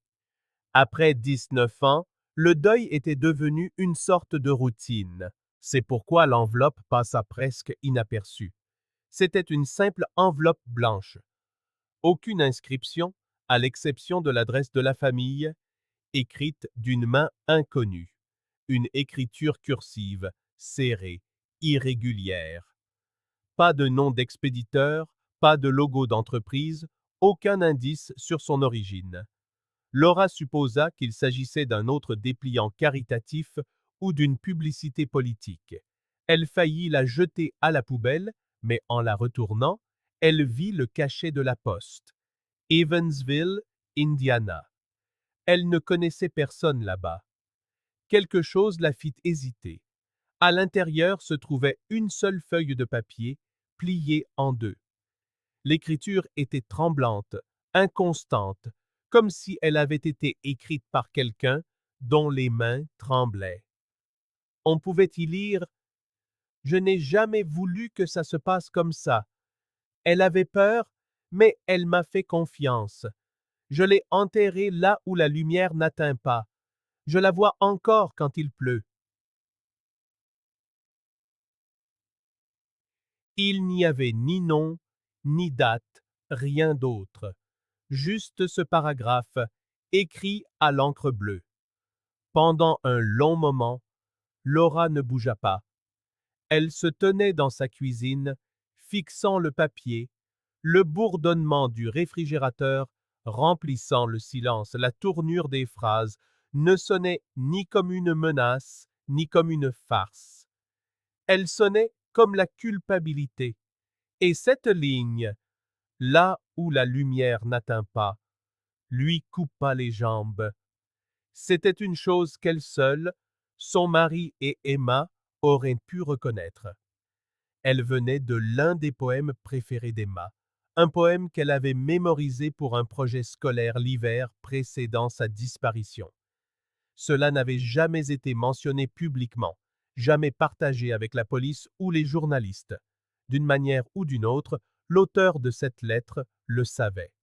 Après 19 ans, le deuil était devenu une sorte de routine. C'est pourquoi l'enveloppe passa presque inaperçue. C'était une simple enveloppe blanche. Aucune inscription, à l'exception de l'adresse de la famille, écrite d'une main inconnue. Une écriture cursive, serrée, irrégulière. Pas de nom d'expéditeur, pas de logo d'entreprise, aucun indice sur son origine. Laura supposa qu'il s'agissait d'un autre dépliant caritatif ou d'une publicité politique. Elle faillit la jeter à la poubelle, mais en la retournant, elle vit le cachet de la poste. Evansville, Indiana. Elle ne connaissait personne là-bas. Quelque chose la fit hésiter. À l'intérieur se trouvait une seule feuille de papier, pliée en deux. L'écriture était tremblante, inconstante, comme si elle avait été écrite par quelqu'un dont les mains tremblaient. On pouvait y lire « Je n'ai jamais voulu que ça se passe comme ça. Elle avait peur, mais elle m'a fait confiance. Je l'ai enterrée là où la lumière n'atteint pas. Je la vois encore quand il pleut. » Il n'y avait ni nom, ni date, rien d'autre. Juste ce paragraphe, écrit à l'encre bleue. Pendant un long moment, Laura ne bougea pas. Elle se tenait dans sa cuisine, fixant le papier, le bourdonnement du réfrigérateur remplissant le silence. La tournure des phrases ne sonnait ni comme une menace, ni comme une farce. Elle sonnait comme la culpabilité. Et cette ligne, là où la lumière n'atteint pas, lui coupa les jambes. C'était une chose qu'elle seule, son mari et Emma auraient pu reconnaître. Elle venait de l'un des poèmes préférés d'Emma, un poème qu'elle avait mémorisé pour un projet scolaire l'hiver précédant sa disparition. Cela n'avait jamais été mentionné publiquement, jamais partagé avec la police ou les journalistes. D'une manière ou d'une autre, l'auteur de cette lettre le savait.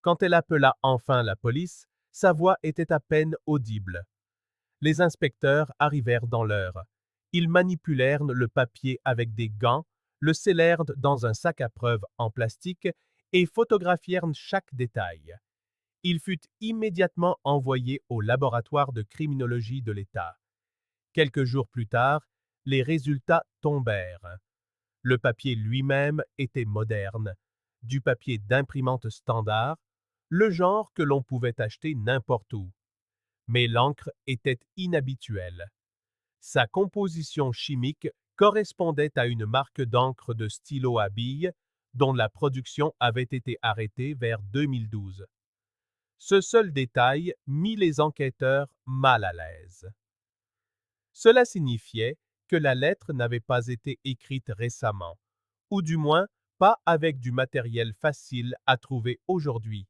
Quand elle appela enfin la police, sa voix était à peine audible. Les inspecteurs arrivèrent dans l'heure. Ils manipulèrent le papier avec des gants, le scellèrent dans un sac à preuves en plastique et photographièrent chaque détail. Il fut immédiatement envoyé au laboratoire de criminologie de l'État. Quelques jours plus tard, les résultats tombèrent. Le papier lui-même était moderne, du papier d'imprimante standard, le genre que l'on pouvait acheter n'importe où. Mais l'encre était inhabituelle. Sa composition chimique correspondait à une marque d'encre de stylo à billes dont la production avait été arrêtée vers 2012. Ce seul détail mit les enquêteurs mal à l'aise. Cela signifiait que la lettre n'avait pas été écrite récemment, ou du moins pas avec du matériel facile à trouver aujourd'hui.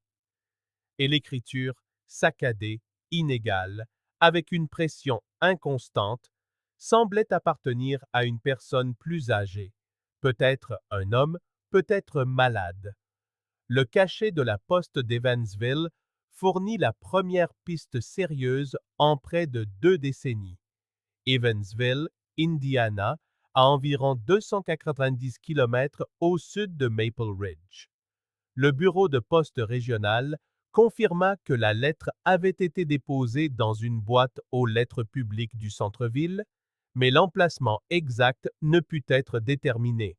Et l'écriture, saccadée, inégale, avec une pression inconstante, semblait appartenir à une personne plus âgée, Peut-être un homme, peut-être malade. Le cachet de la poste d'Evansville fournit la première piste sérieuse en près de 2 décennies. Evansville, Indiana, à environ 290 km au sud de Maple Ridge. Le bureau de poste régional confirma que la lettre avait été déposée dans une boîte aux lettres publiques du centre-ville, mais l'emplacement exact ne put être déterminé.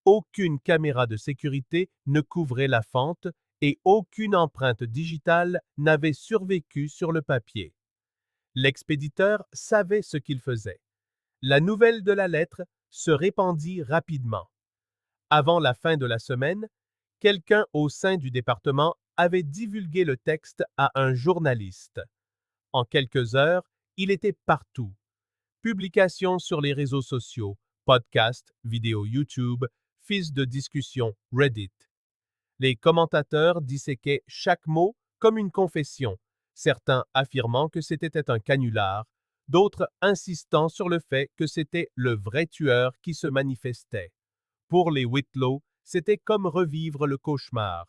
Aucune caméra de sécurité ne couvrait la fente et aucune empreinte digitale n'avait survécu sur le papier. L'expéditeur savait ce qu'il faisait. La nouvelle de la lettre se répandit rapidement. Avant la fin de la semaine, quelqu'un au sein du département avait divulgué le texte à un journaliste. En quelques heures, il était partout. Publications sur les réseaux sociaux, podcasts, vidéos YouTube, fils de discussion Reddit. Les commentateurs disséquaient chaque mot comme une confession, certains affirmant que c'était un canular, d'autres insistant sur le fait que c'était le vrai tueur qui se manifestait. Pour les Whitlow, c'était comme revivre le cauchemar.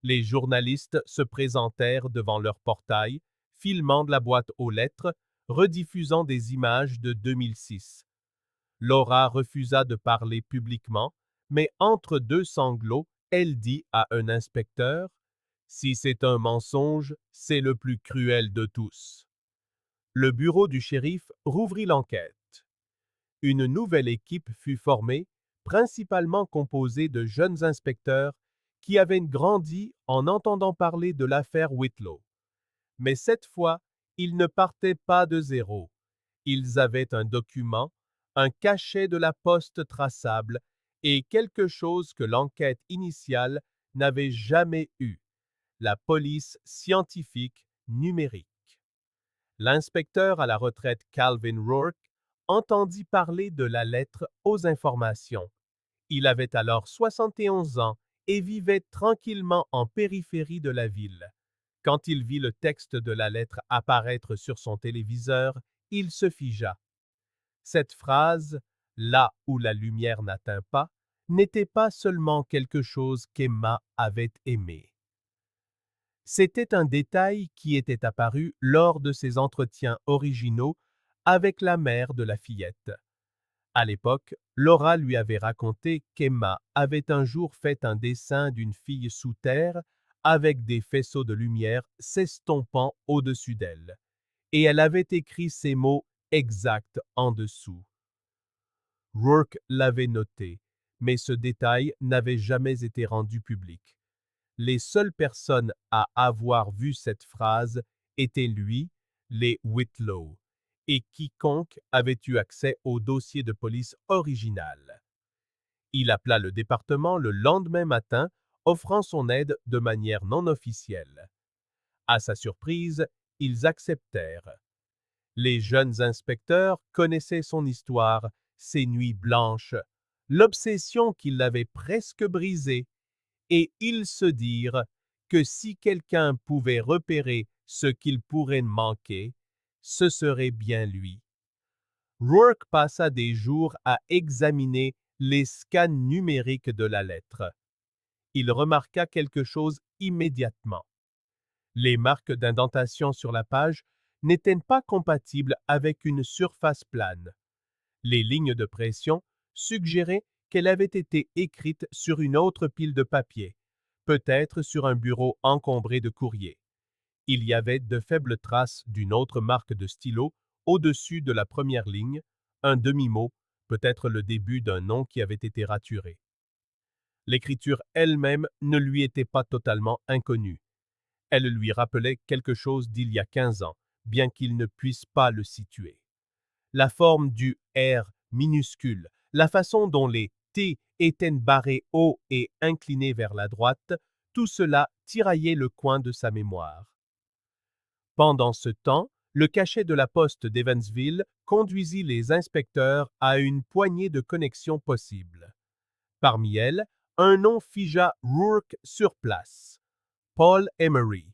Les journalistes se présentèrent devant leur portail, filmant de la boîte aux lettres, rediffusant des images de 2006. Laura refusa de parler publiquement, mais entre deux sanglots, elle dit à un inspecteur « Si c'est un mensonge, c'est le plus cruel de tous. » Le bureau du shérif rouvrit l'enquête. Une nouvelle équipe fut formée, principalement composée de jeunes inspecteurs qui avaient grandi en entendant parler de l'affaire Whitlow. Mais cette fois, ils ne partaient pas de zéro. Ils avaient un document, un cachet de la poste traçable et quelque chose que l'enquête initiale n'avait jamais eu, la police scientifique numérique. L'inspecteur à la retraite Calvin Rourke entendit parler de la lettre aux informations. Il avait alors 71 ans et vivait tranquillement en périphérie de la ville. Quand il vit le texte de la lettre apparaître sur son téléviseur, il se figea. Cette phrase, là où la lumière n'atteint pas, n'était pas seulement quelque chose qu'Emma avait aimé. C'était un détail qui était apparu lors de ses entretiens originaux avec la mère de la fillette. À l'époque, Laura lui avait raconté qu'Emma avait un jour fait un dessin d'une fille sous terre avec des faisceaux de lumière s'estompant au-dessus d'elle, et elle avait écrit ces mots exacts en dessous. Rourke l'avait noté, mais ce détail n'avait jamais été rendu public. Les seules personnes à avoir vu cette phrase étaient lui, les Whitlow, et quiconque avait eu accès au dossier de police original. Il appela le département le lendemain matin, offrant son aide de manière non officielle. À sa surprise, ils acceptèrent. Les jeunes inspecteurs connaissaient son histoire, ses nuits blanches, l'obsession qui l'avait presque brisée, et ils se dirent que si quelqu'un pouvait repérer ce qu'il pourrait manquer, ce serait bien lui. Rourke passa des jours à examiner les scans numériques de la lettre. Il remarqua quelque chose immédiatement. Les marques d'indentation sur la page n'étaient pas compatibles avec une surface plane. Les lignes de pression suggéraient qu'elle avait été écrite sur une autre pile de papier, peut-être sur un bureau encombré de courrier. Il y avait de faibles traces d'une autre marque de stylo au-dessus de la première ligne, un demi-mot, peut-être le début d'un nom qui avait été raturé. L'écriture elle-même ne lui était pas totalement inconnue. Elle lui rappelait quelque chose d'il y a 15 ans, bien qu'il ne puisse pas le situer. La forme du R minuscule, la façon dont les T étaient barrés haut et inclinés vers la droite, tout cela tiraillait le coin de sa mémoire. Pendant ce temps, le cachet de la poste d'Evansville conduisit les inspecteurs à une poignée de connexions possibles. Parmi elles, un nom figea Rourke sur place. Paul Emery.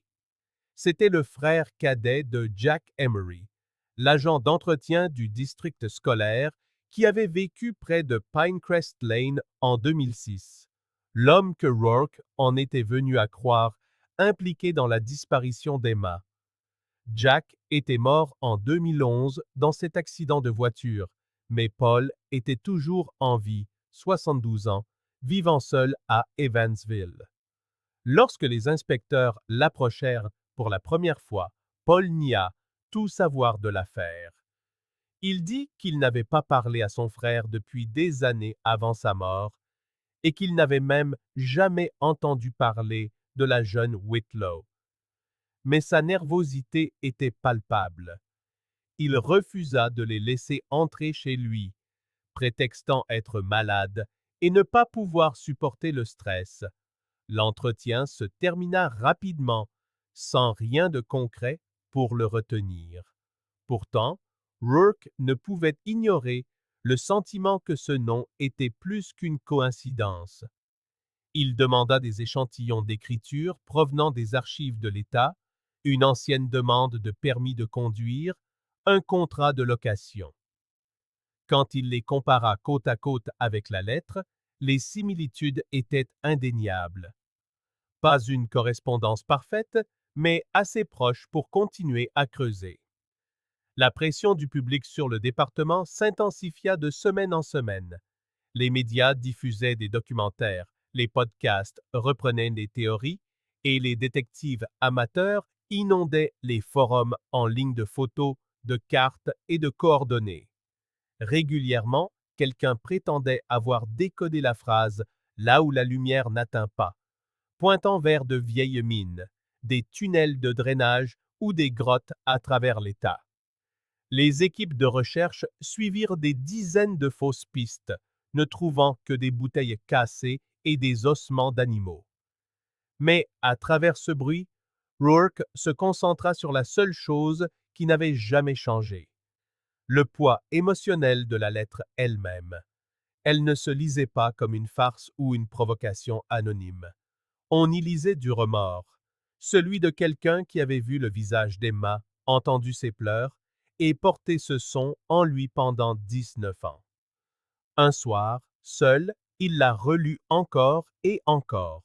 C'était le frère cadet de Jack Emery, l'agent d'entretien du district scolaire qui avait vécu près de Pinecrest Lane en 2006. L'homme que Rourke en était venu à croire impliqué dans la disparition d'Emma. Jack était mort en 2011 dans cet accident de voiture, mais Paul était toujours en vie, 72 ans, vivant seul à Evansville. Lorsque les inspecteurs l'approchèrent pour la première fois, Paul nia tout savoir de l'affaire. Il dit qu'il n'avait pas parlé à son frère depuis des années avant sa mort et qu'il n'avait même jamais entendu parler de la jeune Whitlow. Mais sa nervosité était palpable. Il refusa de les laisser entrer chez lui, prétextant être malade et ne pas pouvoir supporter le stress. L'entretien se termina rapidement, sans rien de concret pour le retenir. Pourtant, Rourke ne pouvait ignorer le sentiment que ce nom était plus qu'une coïncidence. Il demanda des échantillons d'écriture provenant des archives de l'État, une ancienne demande de permis de conduire, un contrat de location. Quand il les compara côte à côte avec la lettre, les similitudes étaient indéniables. Pas une correspondance parfaite, mais assez proche pour continuer à creuser. La pression du public sur le département s'intensifia de semaine en semaine. Les médias diffusaient des documentaires, les podcasts reprenaient des théories et les détectives amateurs inondaient les forums en ligne de photos, de cartes et de coordonnées. Régulièrement, quelqu'un prétendait avoir décodé la phrase « là où la lumière n'atteint pas », pointant vers de vieilles mines, des tunnels de drainage ou des grottes à travers l'État. Les équipes de recherche suivirent des dizaines de fausses pistes, ne trouvant que des bouteilles cassées et des ossements d'animaux. Mais à travers ce bruit, Rourke se concentra sur la seule chose qui n'avait jamais changé. Le poids émotionnel de la lettre elle-même. Elle ne se lisait pas comme une farce ou une provocation anonyme. On y lisait du remords, celui de quelqu'un qui avait vu le visage d'Emma, entendu ses pleurs, et porté ce son en lui pendant 19 ans. Un soir, seul, il l'a relu encore et encore.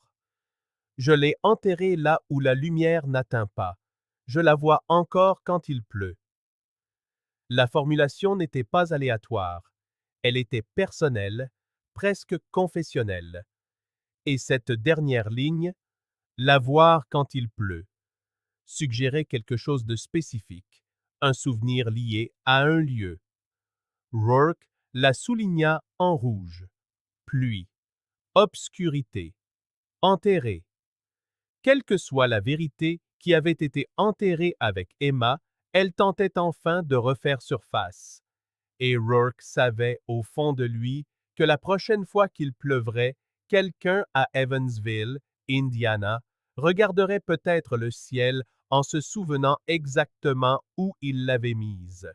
Je l'ai enterrée là où la lumière n'atteint pas. Je la vois encore quand il pleut. La formulation n'était pas aléatoire. Elle était personnelle, presque confessionnelle. Et cette dernière ligne, la voir quand il pleut, suggérait quelque chose de spécifique, un souvenir lié à un lieu. Rourke la souligna en rouge. Pluie, obscurité, enterré. Quelle que soit la vérité qui avait été enterrée avec Emma, elle tentait enfin de refaire surface. Et Rourke savait au fond de lui que la prochaine fois qu'il pleuvrait, quelqu'un à Evansville, Indiana, regarderait peut-être le ciel en se souvenant exactement où il l'avait mise.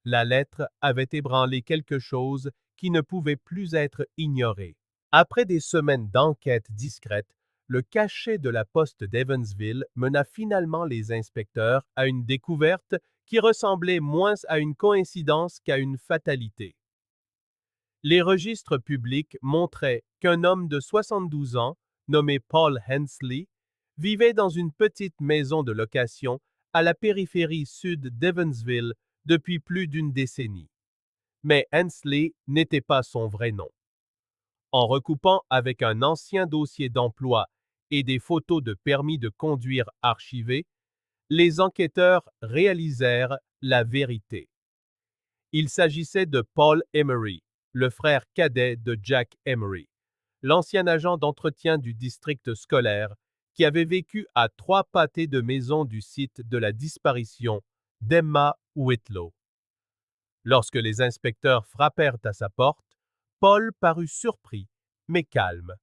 La lettre avait ébranlé quelque chose qui ne pouvait plus être ignoré. Après des semaines d'enquête discrète, le cachet de la poste d'Evansville mena finalement les inspecteurs à une découverte qui ressemblait moins à une coïncidence qu'à une fatalité. Les registres publics montraient qu'un homme de 72 ans, nommé Paul Hensley, vivait dans une petite maison de location à la périphérie sud d'Evansville depuis plus d'une décennie. Mais Hensley n'était pas son vrai nom. En recoupant avec un ancien dossier d'emploi et des photos de permis de conduire archivés, les enquêteurs réalisèrent la vérité. Il s'agissait de Paul Emery, le frère cadet de Jack Emery, l'ancien agent d'entretien du district scolaire qui avait vécu à 3 pâtés de maison du site de la disparition d'Emma Whitlow. Lorsque les inspecteurs frappèrent à sa porte, Paul parut surpris, mais calme.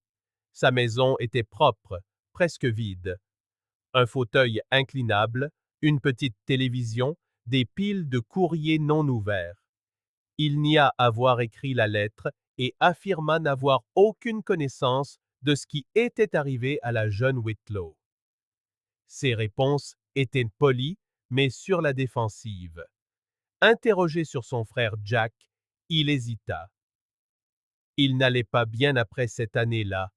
Sa maison était propre, presque vide. Un fauteuil inclinable, une petite télévision, des piles de courriers non ouverts. Il nia avoir écrit la lettre et affirma n'avoir aucune connaissance de ce qui était arrivé à la jeune Whitlow. Ses réponses étaient polies, mais sur la défensive. Interrogé sur son frère Jack, Il hésita. Il n'allait pas bien après cette année-là,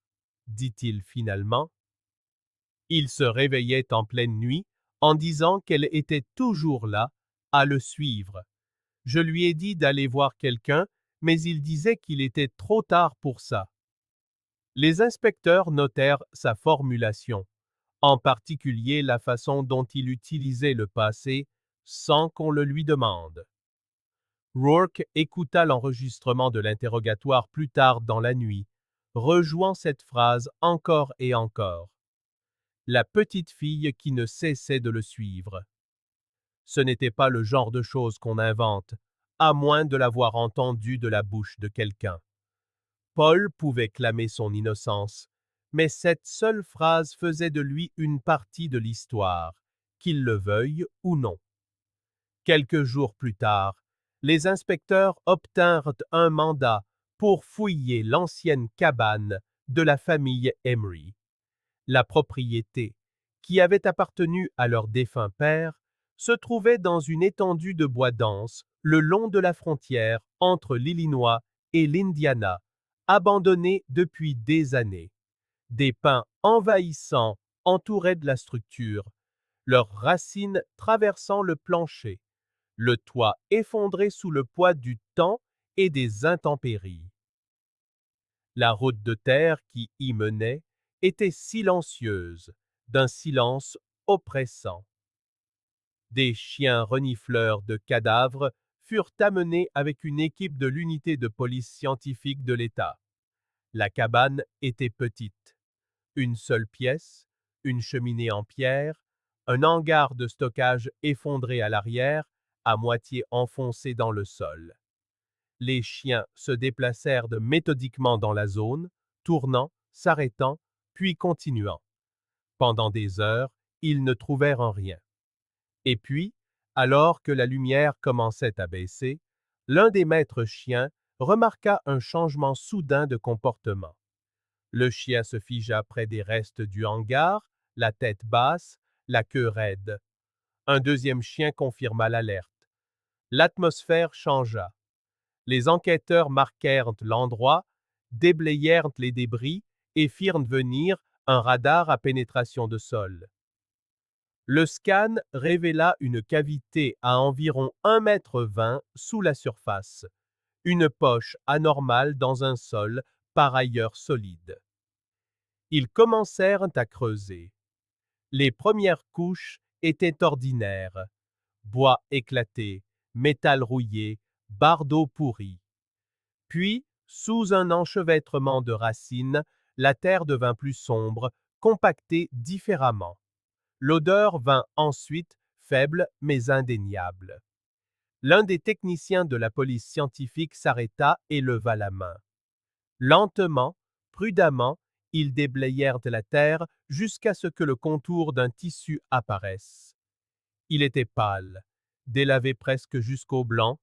dit-il finalement. Il se réveillait en pleine nuit en disant qu'elle était toujours là, à le suivre. Je lui ai dit d'aller voir quelqu'un, mais il disait qu'il était trop tard pour ça. Les inspecteurs notèrent sa formulation, en particulier la façon dont il utilisait le passé sans qu'on le lui demande. Rourke écouta l'enregistrement de l'interrogatoire plus tard dans la nuit, rejouant cette phrase encore et encore. La petite fille qui ne cessait de le suivre. Ce n'était pas le genre de choses qu'on invente, à moins de l'avoir entendu de la bouche de quelqu'un. Paul pouvait clamer son innocence, mais cette seule phrase faisait de lui une partie de l'histoire, qu'il le veuille ou non. Quelques jours plus tard, les inspecteurs obtinrent un mandat pour fouiller l'ancienne cabane de la famille Emery. La propriété, qui avait appartenu à leur défunt père, se trouvait dans une étendue de bois dense le long de la frontière entre l'Illinois et l'Indiana, abandonnée depuis des années. Des pins envahissants entouraient de la structure, leurs racines traversant le plancher, le toit effondré sous le poids du temps et des intempéries. La route de terre qui y menait était silencieuse, d'un silence oppressant. Des chiens renifleurs de cadavres furent amenés avec une équipe de l'unité de police scientifique de l'État. La cabane était petite. Une seule pièce, une cheminée en pierre, un hangar de stockage effondré à l'arrière, à moitié enfoncé dans le sol. Les chiens se déplacèrent méthodiquement dans la zone, tournant, s'arrêtant, puis continuant. Pendant des heures, ils ne trouvèrent rien. Et puis, alors que la lumière commençait à baisser, l'un des maîtres chiens remarqua un changement soudain de comportement. Le chien se figea près des restes du hangar, la tête basse, la queue raide. Un deuxième chien confirma l'alerte. L'atmosphère changea. Les enquêteurs marquèrent l'endroit, déblayèrent les débris et firent venir un radar à pénétration de sol. Le scan révéla une cavité à environ 1,20 m sous la surface, une poche anormale dans un sol par ailleurs solide. Ils commencèrent à creuser. Les premières couches étaient ordinaires. Bois éclaté, métal rouillé, bardeaux pourris. Puis, sous un enchevêtrement de racines, la terre devint plus sombre, compactée différemment. L'odeur vint ensuite, faible mais indéniable. L'un des techniciens de la police scientifique s'arrêta et leva la main. Lentement, prudemment, ils déblayèrent la terre jusqu'à ce que le contour d'un tissu apparaisse. Il était pâle, délavé presque jusqu'au blanc,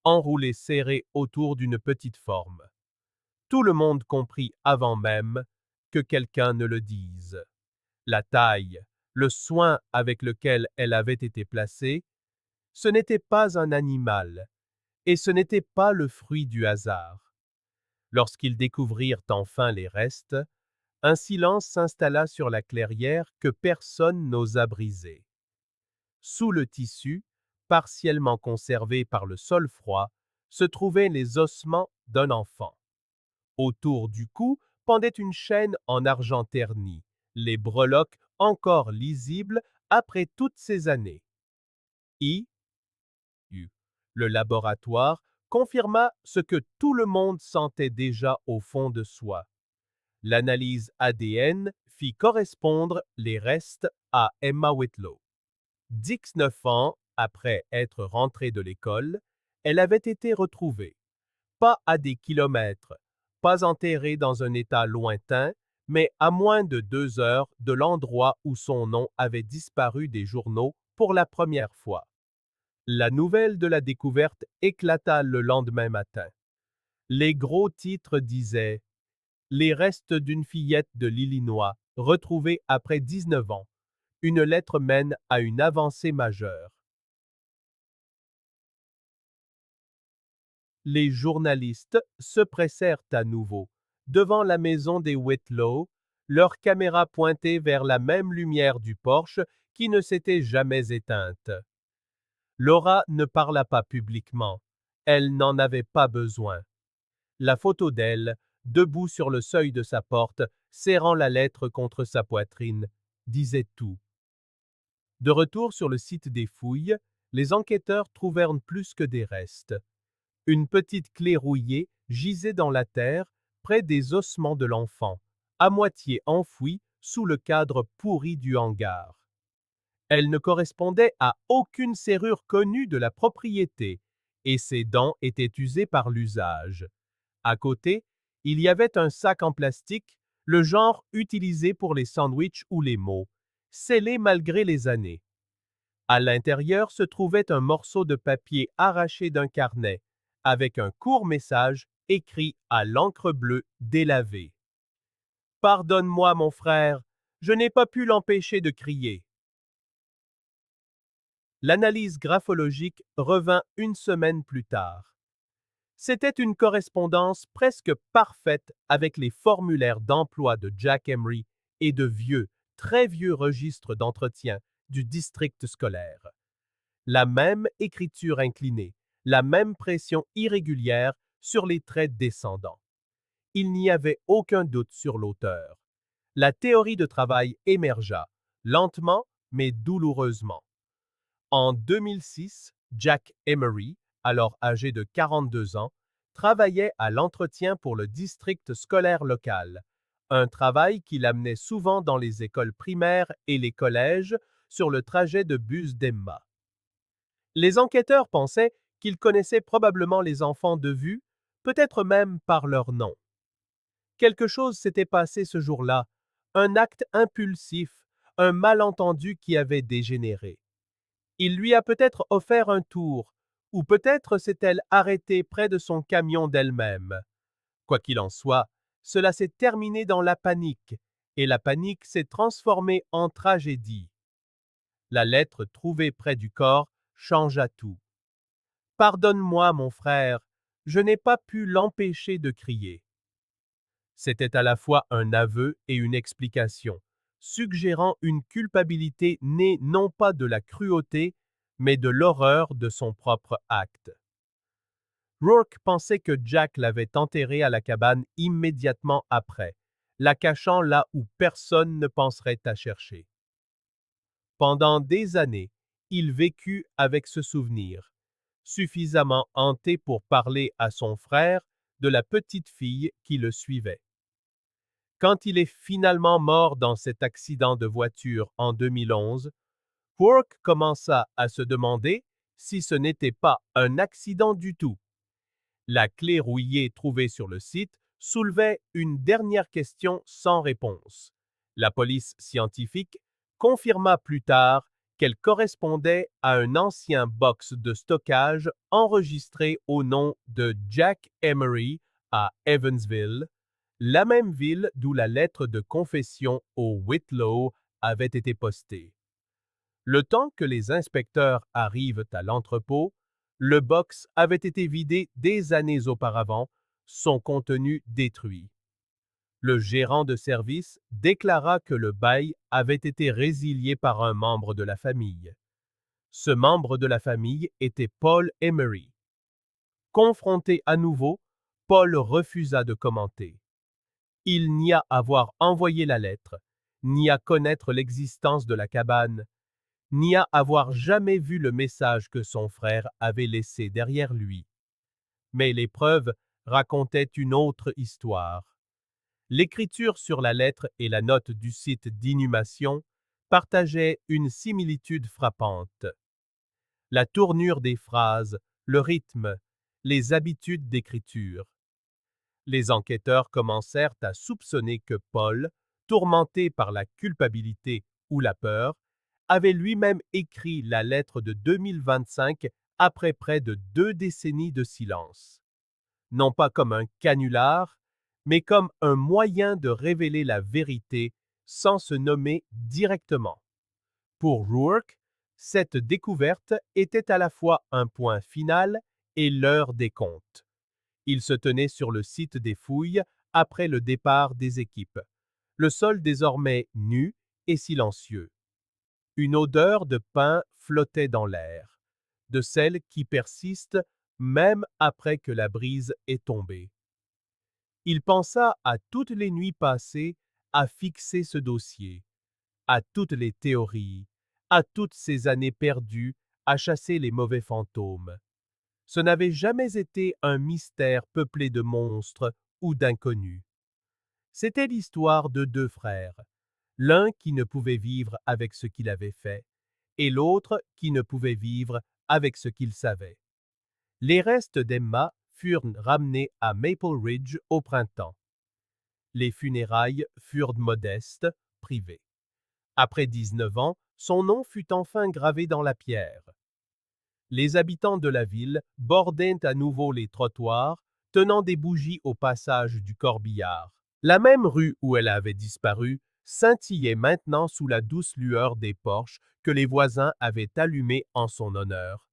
enroulé serré autour d'une petite forme. Tout le monde comprit avant même que quelqu'un ne le dise. La taille, le soin avec lequel elle avait été placée, ce n'était pas un animal, et ce n'était pas le fruit du hasard. Lorsqu'ils découvrirent enfin les restes, un silence s'installa sur la clairière que personne n'osa briser. Sous le tissu, partiellement conservé par le sol froid, se trouvaient les ossements d'un enfant. Autour du cou pendait une chaîne en argent terni, les breloques encore lisibles après toutes ces années. Le laboratoire confirma ce que tout le monde sentait déjà au fond de soi. L'analyse ADN fit correspondre les restes à Emma Whitlow. 19 ans après être rentrée de l'école, elle avait été retrouvée. Pas à des kilomètres, pas enterrée dans un état lointain, mais à moins de 2 heures de l'endroit où son nom avait disparu des journaux pour la première fois. La nouvelle de la découverte éclata le lendemain matin. Les gros titres disaient « Les restes d'une fillette de l'Illinois, retrouvés après 19 ans. Une lettre mène à une avancée majeure. » Les journalistes se pressèrent à nouveau, devant la maison des Whitlow, leurs caméras pointées vers la même lumière du porche qui ne s'était jamais éteinte. Laura ne parla pas publiquement. Elle n'en avait pas besoin. La photo d'elle, debout sur le seuil de sa porte, serrant la lettre contre sa poitrine, disait tout. De retour sur le site des fouilles, les enquêteurs trouvèrent plus que des restes. Une petite clé rouillée gisait dans la terre, près des ossements de l'enfant, à moitié enfouie sous le cadre pourri du hangar. Elle ne correspondait à aucune serrure connue de la propriété, et ses dents étaient usées par l'usage. À côté, il y avait un sac en plastique, le genre utilisé pour les sandwichs ou les mots, scellé malgré les années. À l'intérieur se trouvait un morceau de papier arraché d'un carnet, avec un court message écrit à l'encre bleue délavée. « Pardonne-moi, mon frère, je n'ai pas pu l'empêcher de crier. » L'analyse graphologique revint une semaine plus tard. C'était une correspondance presque parfaite avec les formulaires d'emploi de Jack Emery et de vieux, très vieux registres d'entretien du district scolaire. La même écriture inclinée, la même pression irrégulière sur les traits descendants. Il n'y avait aucun doute sur l'auteur. La théorie de travail émergea, lentement mais douloureusement. En 2006, Jack Emery, alors âgé de 42 ans, travaillait à l'entretien pour le district scolaire local, un travail qui l'amenait souvent dans les écoles primaires et les collèges sur le trajet de bus d'Emma. Les enquêteurs pensaient qu'il connaissait probablement les enfants de vue, peut-être même par leur nom. Quelque chose s'était passé ce jour-là, un acte impulsif, un malentendu qui avait dégénéré. Il lui a peut-être offert un tour, ou peut-être s'est-elle arrêtée près de son camion d'elle-même. Quoi qu'il en soit, cela s'est terminé dans la panique, et la panique s'est transformée en tragédie. La lettre trouvée près du corps changea tout. « Pardonne-moi, mon frère, je n'ai pas pu l'empêcher de crier. » C'était à la fois un aveu et une explication, suggérant une culpabilité née non pas de la cruauté, mais de l'horreur de son propre acte. Rourke pensait que Jack l'avait enterrée à la cabane immédiatement après, la cachant là où personne ne penserait à chercher. Pendant des années, il vécut avec ce souvenir, suffisamment hanté pour parler à son frère de la petite fille qui le suivait. Quand il est finalement mort dans cet accident de voiture en 2011, Rourke commença à se demander si ce n'était pas un accident du tout. La clé rouillée trouvée sur le site soulevait une dernière question sans réponse. La police scientifique confirma plus tard qu'elle correspondait à un ancien box de stockage enregistré au nom de Jack Emery à Evansville, la même ville d'où la lettre de confession au Whitlow avait été postée. Le temps que les inspecteurs arrivent à l'entrepôt, le box avait été vidé des années auparavant, son contenu détruit. Le gérant de service déclara que le bail avait été résilié par un membre de la famille. Ce membre de la famille était Paul Emery. Confronté à nouveau, Paul refusa de commenter. Il nia avoir envoyé la lettre, nia connaître l'existence de la cabane, nia avoir jamais vu le message que son frère avait laissé derrière lui. Mais les preuves racontaient une autre histoire. L'écriture sur la lettre et la note du site d'inhumation partageaient une similitude frappante. La tournure des phrases, le rythme, les habitudes d'écriture. Les enquêteurs commencèrent à soupçonner que Paul, tourmenté par la culpabilité ou la peur, avait lui-même écrit la lettre de 2025 après près de 2 décennies de silence. Non pas comme un canular, mais comme un moyen de révéler la vérité sans se nommer directement. Pour Rourke, cette découverte était à la fois un point final et l'heure des comptes. Il se tenait sur le site des fouilles après le départ des équipes. Le sol désormais nu et silencieux. Une odeur de pain flottait dans l'air, de celle qui persiste même après que la brise est tombée. Il pensa à toutes les nuits passées à fixer ce dossier, à toutes les théories, à toutes ces années perdues à chasser les mauvais fantômes. Ce n'avait jamais été un mystère peuplé de monstres ou d'inconnus. C'était l'histoire de deux frères, l'un qui ne pouvait vivre avec ce qu'il avait fait, et l'autre qui ne pouvait vivre avec ce qu'il savait. Les restes d'Emma furent ramenés à Maple Ridge au printemps. Les funérailles furent modestes, privées. Après 19 ans, son nom fut enfin gravé dans la pierre. Les habitants de la ville bordaient à nouveau les trottoirs, tenant des bougies au passage du corbillard. La même rue où elle avait disparu scintillait maintenant sous la douce lueur des porches que les voisins avaient allumées en son honneur.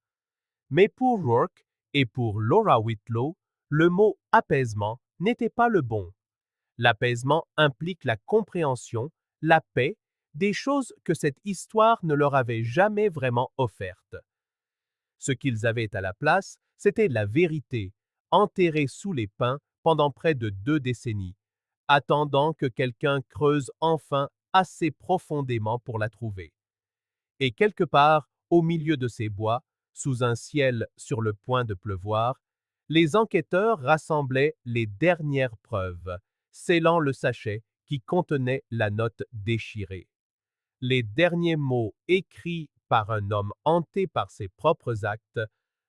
Mais pour Rourke et pour Laura Whitlow, le mot apaisement n'était pas le bon. L'apaisement implique la compréhension, la paix, des choses que cette histoire ne leur avait jamais vraiment offertes. Ce qu'ils avaient à la place, c'était la vérité, enterrée sous les pins pendant près de 2 décennies, attendant que quelqu'un creuse enfin assez profondément pour la trouver. Et quelque part, au milieu de ces bois, sous un ciel sur le point de pleuvoir, les enquêteurs rassemblaient les dernières preuves, scellant le sachet qui contenait la note déchirée. Les derniers mots écrits par un homme hanté par ses propres actes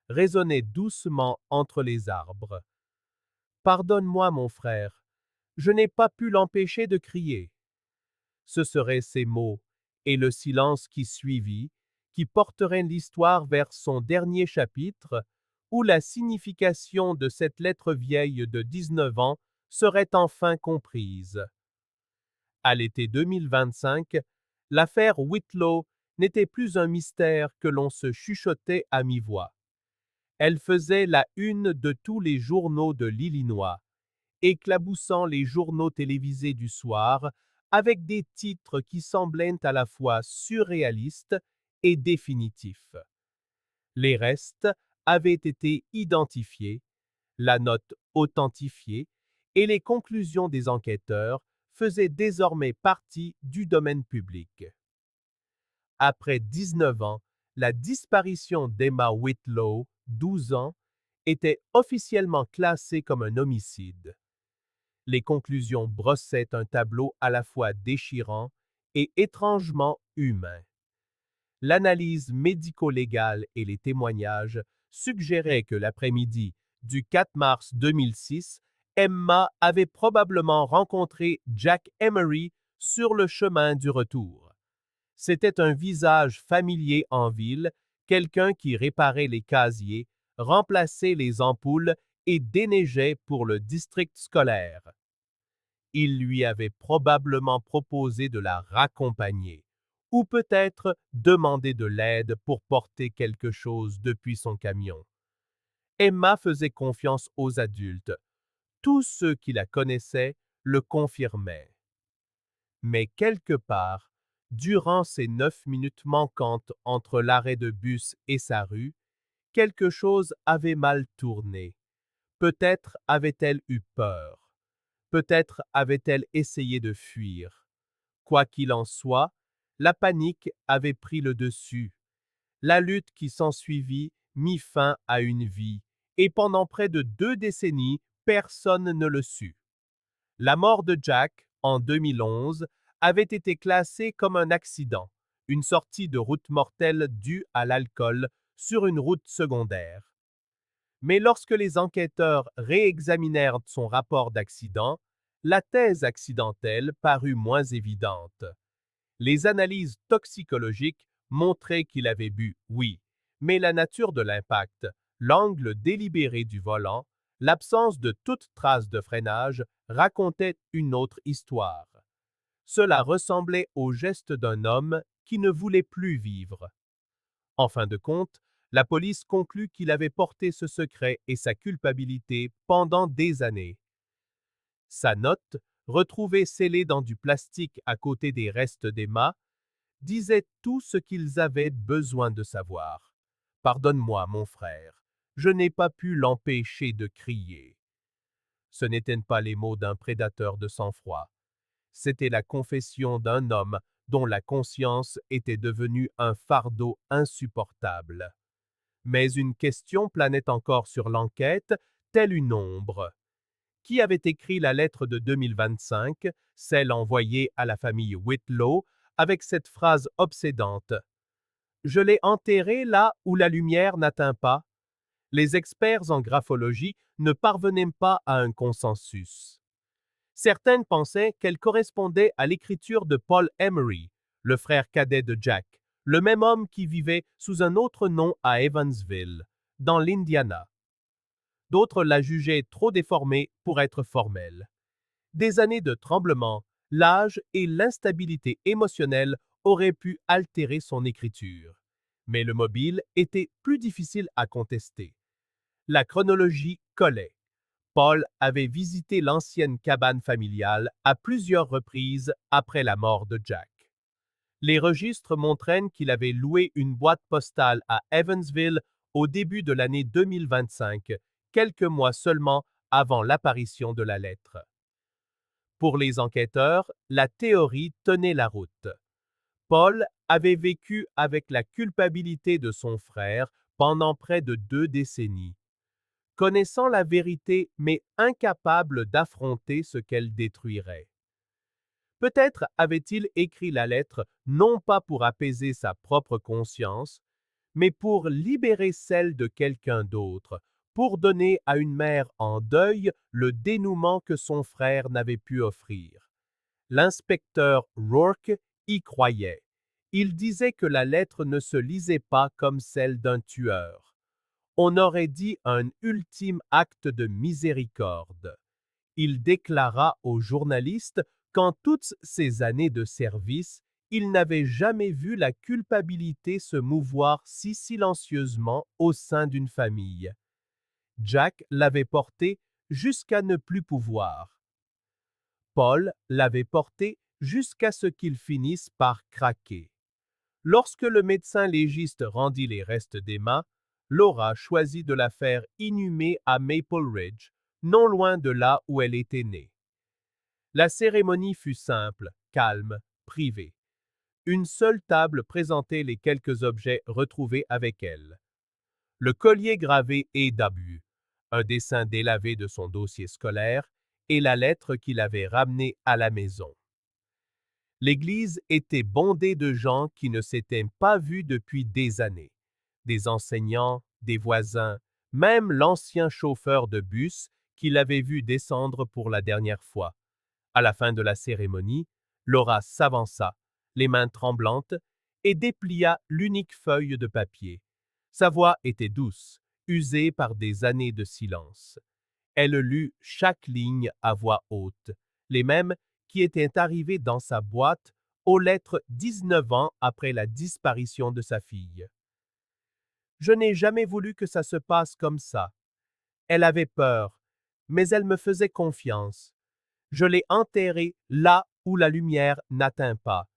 résonnaient doucement entre les arbres. Pardonne-moi, mon frère, je n'ai pas pu l'empêcher de crier. Ce seraient ces mots, et le silence qui suivit, qui porteraient l'histoire vers son dernier chapitre, où la signification de cette lettre vieille de 19 ans serait enfin comprise. À l'été 2025, l'affaire Whitlow n'était plus un mystère que l'on se chuchotait à mi-voix. Elle faisait la une de tous les journaux de l'Illinois, éclaboussant les journaux télévisés du soir avec des titres qui semblaient à la fois surréalistes et définitifs. Les restes avaient été identifiés, la note authentifiée, et les conclusions des enquêteurs faisaient désormais partie du domaine public. Après 19 ans, la disparition d'Emma Whitlow, 12 ans, était officiellement classée comme un homicide. Les conclusions brossaient un tableau à la fois déchirant et étrangement humain. L'analyse médico-légale et les témoignages suggéraient que l'après-midi du 4 mars 2006, Emma avait probablement rencontré Jack Emery sur le chemin du retour. C'était un visage familier en ville, quelqu'un qui réparait les casiers, remplaçait les ampoules et déneigeait pour le district scolaire. Il lui avait probablement proposé de la raccompagner, ou peut-être demander de l'aide pour porter quelque chose depuis son camion. Emma faisait confiance aux adultes. Tous ceux qui la connaissaient le confirmaient. Mais quelque part, durant ces 9 minutes manquantes entre l'arrêt de bus et sa rue, quelque chose avait mal tourné. Peut-être avait-elle eu peur. Peut-être avait-elle essayé de fuir. Quoi qu'il en soit, la panique avait pris le dessus. La lutte qui s'ensuivit mit fin à une vie, et pendant près de 2 décennies, personne ne le sut. La mort de Jack, en 2011, avait été classée comme un accident, une sortie de route mortelle due à l'alcool sur une route secondaire. Mais lorsque les enquêteurs réexaminèrent son rapport d'accident, la thèse accidentelle parut moins évidente. Les analyses toxicologiques montraient qu'il avait bu, oui, mais la nature de l'impact, l'angle délibéré du volant, l'absence de toute trace de freinage racontaient une autre histoire. Cela ressemblait au geste d'un homme qui ne voulait plus vivre. En fin de compte, La police conclut qu'il avait porté ce secret et sa culpabilité pendant des années. Sa note, retrouvée scellée dans du plastique à côté des restes d'Emma, disait tout ce qu'ils avaient besoin de savoir. Pardonne-moi, mon frère, je n'ai pas pu l'empêcher de crier. Ce n'étaient pas les mots d'un prédateur de sang-froid. C'était la confession d'un homme dont la conscience était devenue un fardeau insupportable. Mais une question planait encore sur l'enquête, telle une ombre. Qui avait écrit la lettre de 2025, celle envoyée à la famille Whitlow, avec cette phrase obsédante? Je l'ai enterrée là où la lumière n'atteint pas. Les experts en graphologie ne parvenaient pas à un consensus. Certaines pensaient qu'elle correspondait à l'écriture de Paul Emery, le frère cadet de Jack, le même homme qui vivait sous un autre nom à Evansville, dans l'Indiana. D'autres la jugeaient trop déformée pour être formelle. Des années de tremblement, l'âge et l'instabilité émotionnelle auraient pu altérer son écriture. Mais le mobile était plus difficile à contester. La chronologie collait. Paul avait visité l'ancienne cabane familiale à plusieurs reprises après la mort de Jack. Les registres montraient qu'il avait loué une boîte postale à Evansville au début de l'année 2025, quelques mois seulement avant l'apparition de la lettre. Pour les enquêteurs, la théorie tenait la route. Paul avait vécu avec la culpabilité de son frère pendant près de 2 décennies. Connaissant la vérité mais incapable d'affronter ce qu'elle détruirait. Peut-être avait-il écrit la lettre non pas pour apaiser sa propre conscience, mais pour libérer celle de quelqu'un d'autre, pour donner à une mère en deuil le dénouement que son frère n'avait pu offrir. L'inspecteur Rourke y croyait. Il disait que la lettre ne se lisait pas comme celle d'un tueur. On aurait dit un ultime acte de miséricorde. Il déclara aux journalistes qu'en toutes ces années de service, il n'avait jamais vu la culpabilité se mouvoir si silencieusement au sein d'une famille. Jack l'avait portée jusqu'à ne plus pouvoir. Paul l'avait porté jusqu'à ce qu'il finisse par craquer. Lorsque le médecin légiste rendit les restes d'Emma, Laura choisit de la faire inhumer à Maple Ridge, non loin de là où elle était née. La cérémonie fut simple, calme, privée. Une seule table présentait les quelques objets retrouvés avec elle. Le collier gravé A.W., un dessin délavé de son dossier scolaire, et la lettre qu'il avait ramenée à la maison. L'église était bondée de gens qui ne s'étaient pas vus depuis des années. Des enseignants, des voisins, même l'ancien chauffeur de bus qui l'avait vu descendre pour la dernière fois. À la fin de la cérémonie, Laura s'avança, les mains tremblantes, et déplia l'unique feuille de papier. Sa voix était douce, usée par des années de silence. Elle lut chaque ligne à voix haute, les mêmes qui étaient arrivées dans sa boîte aux lettres 19 ans après la disparition de sa fille. Je n'ai jamais voulu que ça se passe comme ça. Elle avait peur, mais elle me faisait confiance. Je l'ai enterrée là où la lumière n'atteint pas.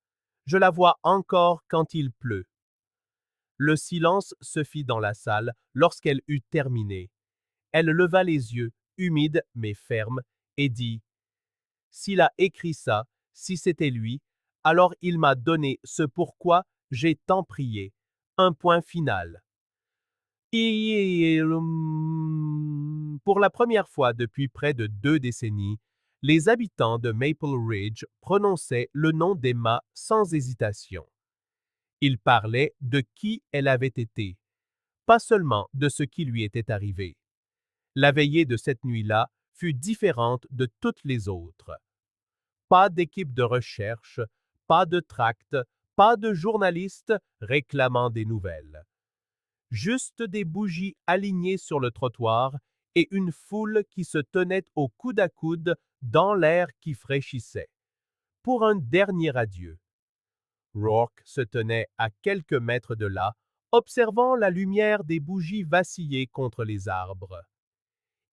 Je la vois encore quand il pleut. Le silence se fit dans la salle lorsqu'elle eut terminé. Elle leva les yeux, humides mais fermes, et dit « S'il a écrit ça, si c'était lui, alors il m'a donné ce pourquoi j'ai tant prié. Un point final. » Pour la première fois depuis près de 2 décennies, les habitants de Maple Ridge prononçaient le nom d'Emma sans hésitation. Ils parlaient de qui elle avait été, pas seulement de ce qui lui était arrivé. La veillée de cette nuit-là fut différente de toutes les autres. Pas d'équipe de recherche, pas de tract, pas de journalistes réclamant des nouvelles. Juste des bougies alignées sur le trottoir et une foule qui se tenait au coude à coude dans l'air qui fraîchissait. Pour un dernier adieu. Rourke se tenait à quelques mètres de là, observant la lumière des bougies vaciller contre les arbres.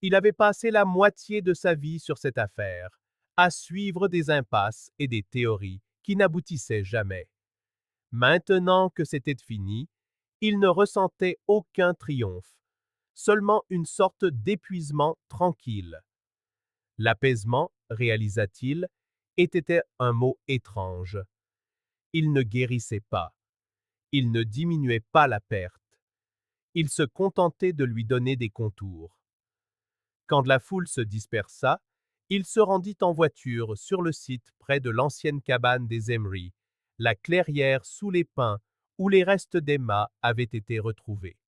Il avait passé la moitié de sa vie sur cette affaire, à suivre des impasses et des théories qui n'aboutissaient jamais. Maintenant que c'était fini, il ne ressentait aucun triomphe, seulement une sorte d'épuisement tranquille. L'apaisement, réalisa-t-il, était un mot étrange. Il ne guérissait pas. Il ne diminuait pas la perte. Il se contentait de lui donner des contours. Quand la foule se dispersa, il se rendit en voiture sur le site près de l'ancienne cabane des Emery, la clairière sous les pins où les restes d'Emma avaient été retrouvés.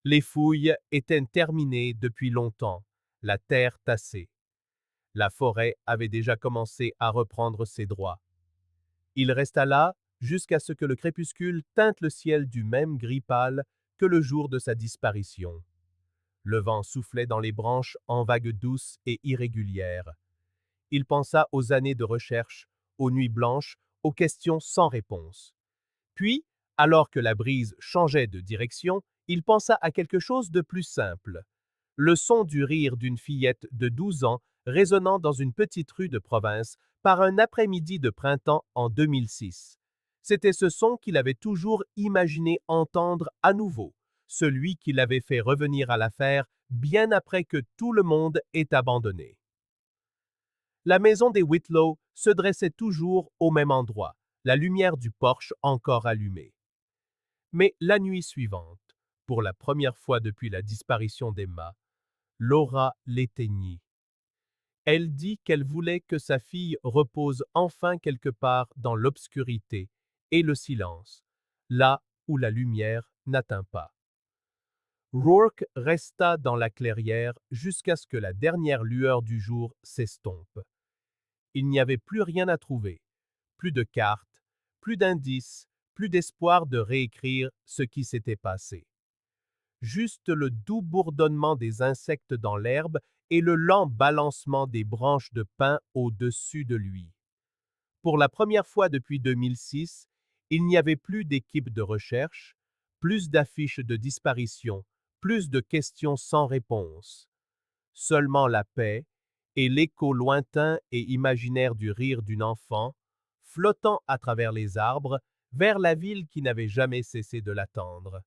Les fouilles étaient terminées depuis longtemps, la terre tassée. La forêt avait déjà commencé à reprendre ses droits. Il resta là jusqu'à ce que le crépuscule teinte le ciel du même gris pâle que le jour de sa disparition. Le vent soufflait dans les branches en vagues douces et irrégulières. Il pensa aux années de recherche, aux nuits blanches, aux questions sans réponse. Puis, alors que la brise changeait de direction, il pensa à quelque chose de plus simple. Le son du rire d'une fillette de 12 ans résonnant dans une petite rue de province par un après-midi de printemps en 2006. C'était ce son qu'il avait toujours imaginé entendre à nouveau, celui qui l'avait fait revenir à l'affaire bien après que tout le monde ait abandonné. La maison des Whitlow se dressait toujours au même endroit, la lumière du porche encore allumée. Mais la nuit suivante, pour la première fois depuis la disparition d'Emma, Laura l'éteignit. Elle dit qu'elle voulait que sa fille repose enfin quelque part dans l'obscurité et le silence, là où la lumière n'atteint pas. Rourke resta dans la clairière jusqu'à ce que la dernière lueur du jour s'estompe. Il n'y avait plus rien à trouver, plus de cartes, plus d'indices, plus d'espoir de réécrire ce qui s'était passé. Juste le doux bourdonnement des insectes dans l'herbe et le lent balancement des branches de pin au-dessus de lui. Pour la première fois depuis 2006, il n'y avait plus d'équipe de recherche, plus d'affiches de disparition, plus de questions sans réponse. Seulement la paix et l'écho lointain et imaginaire du rire d'une enfant, flottant à travers les arbres vers la ville qui n'avait jamais cessé de l'attendre.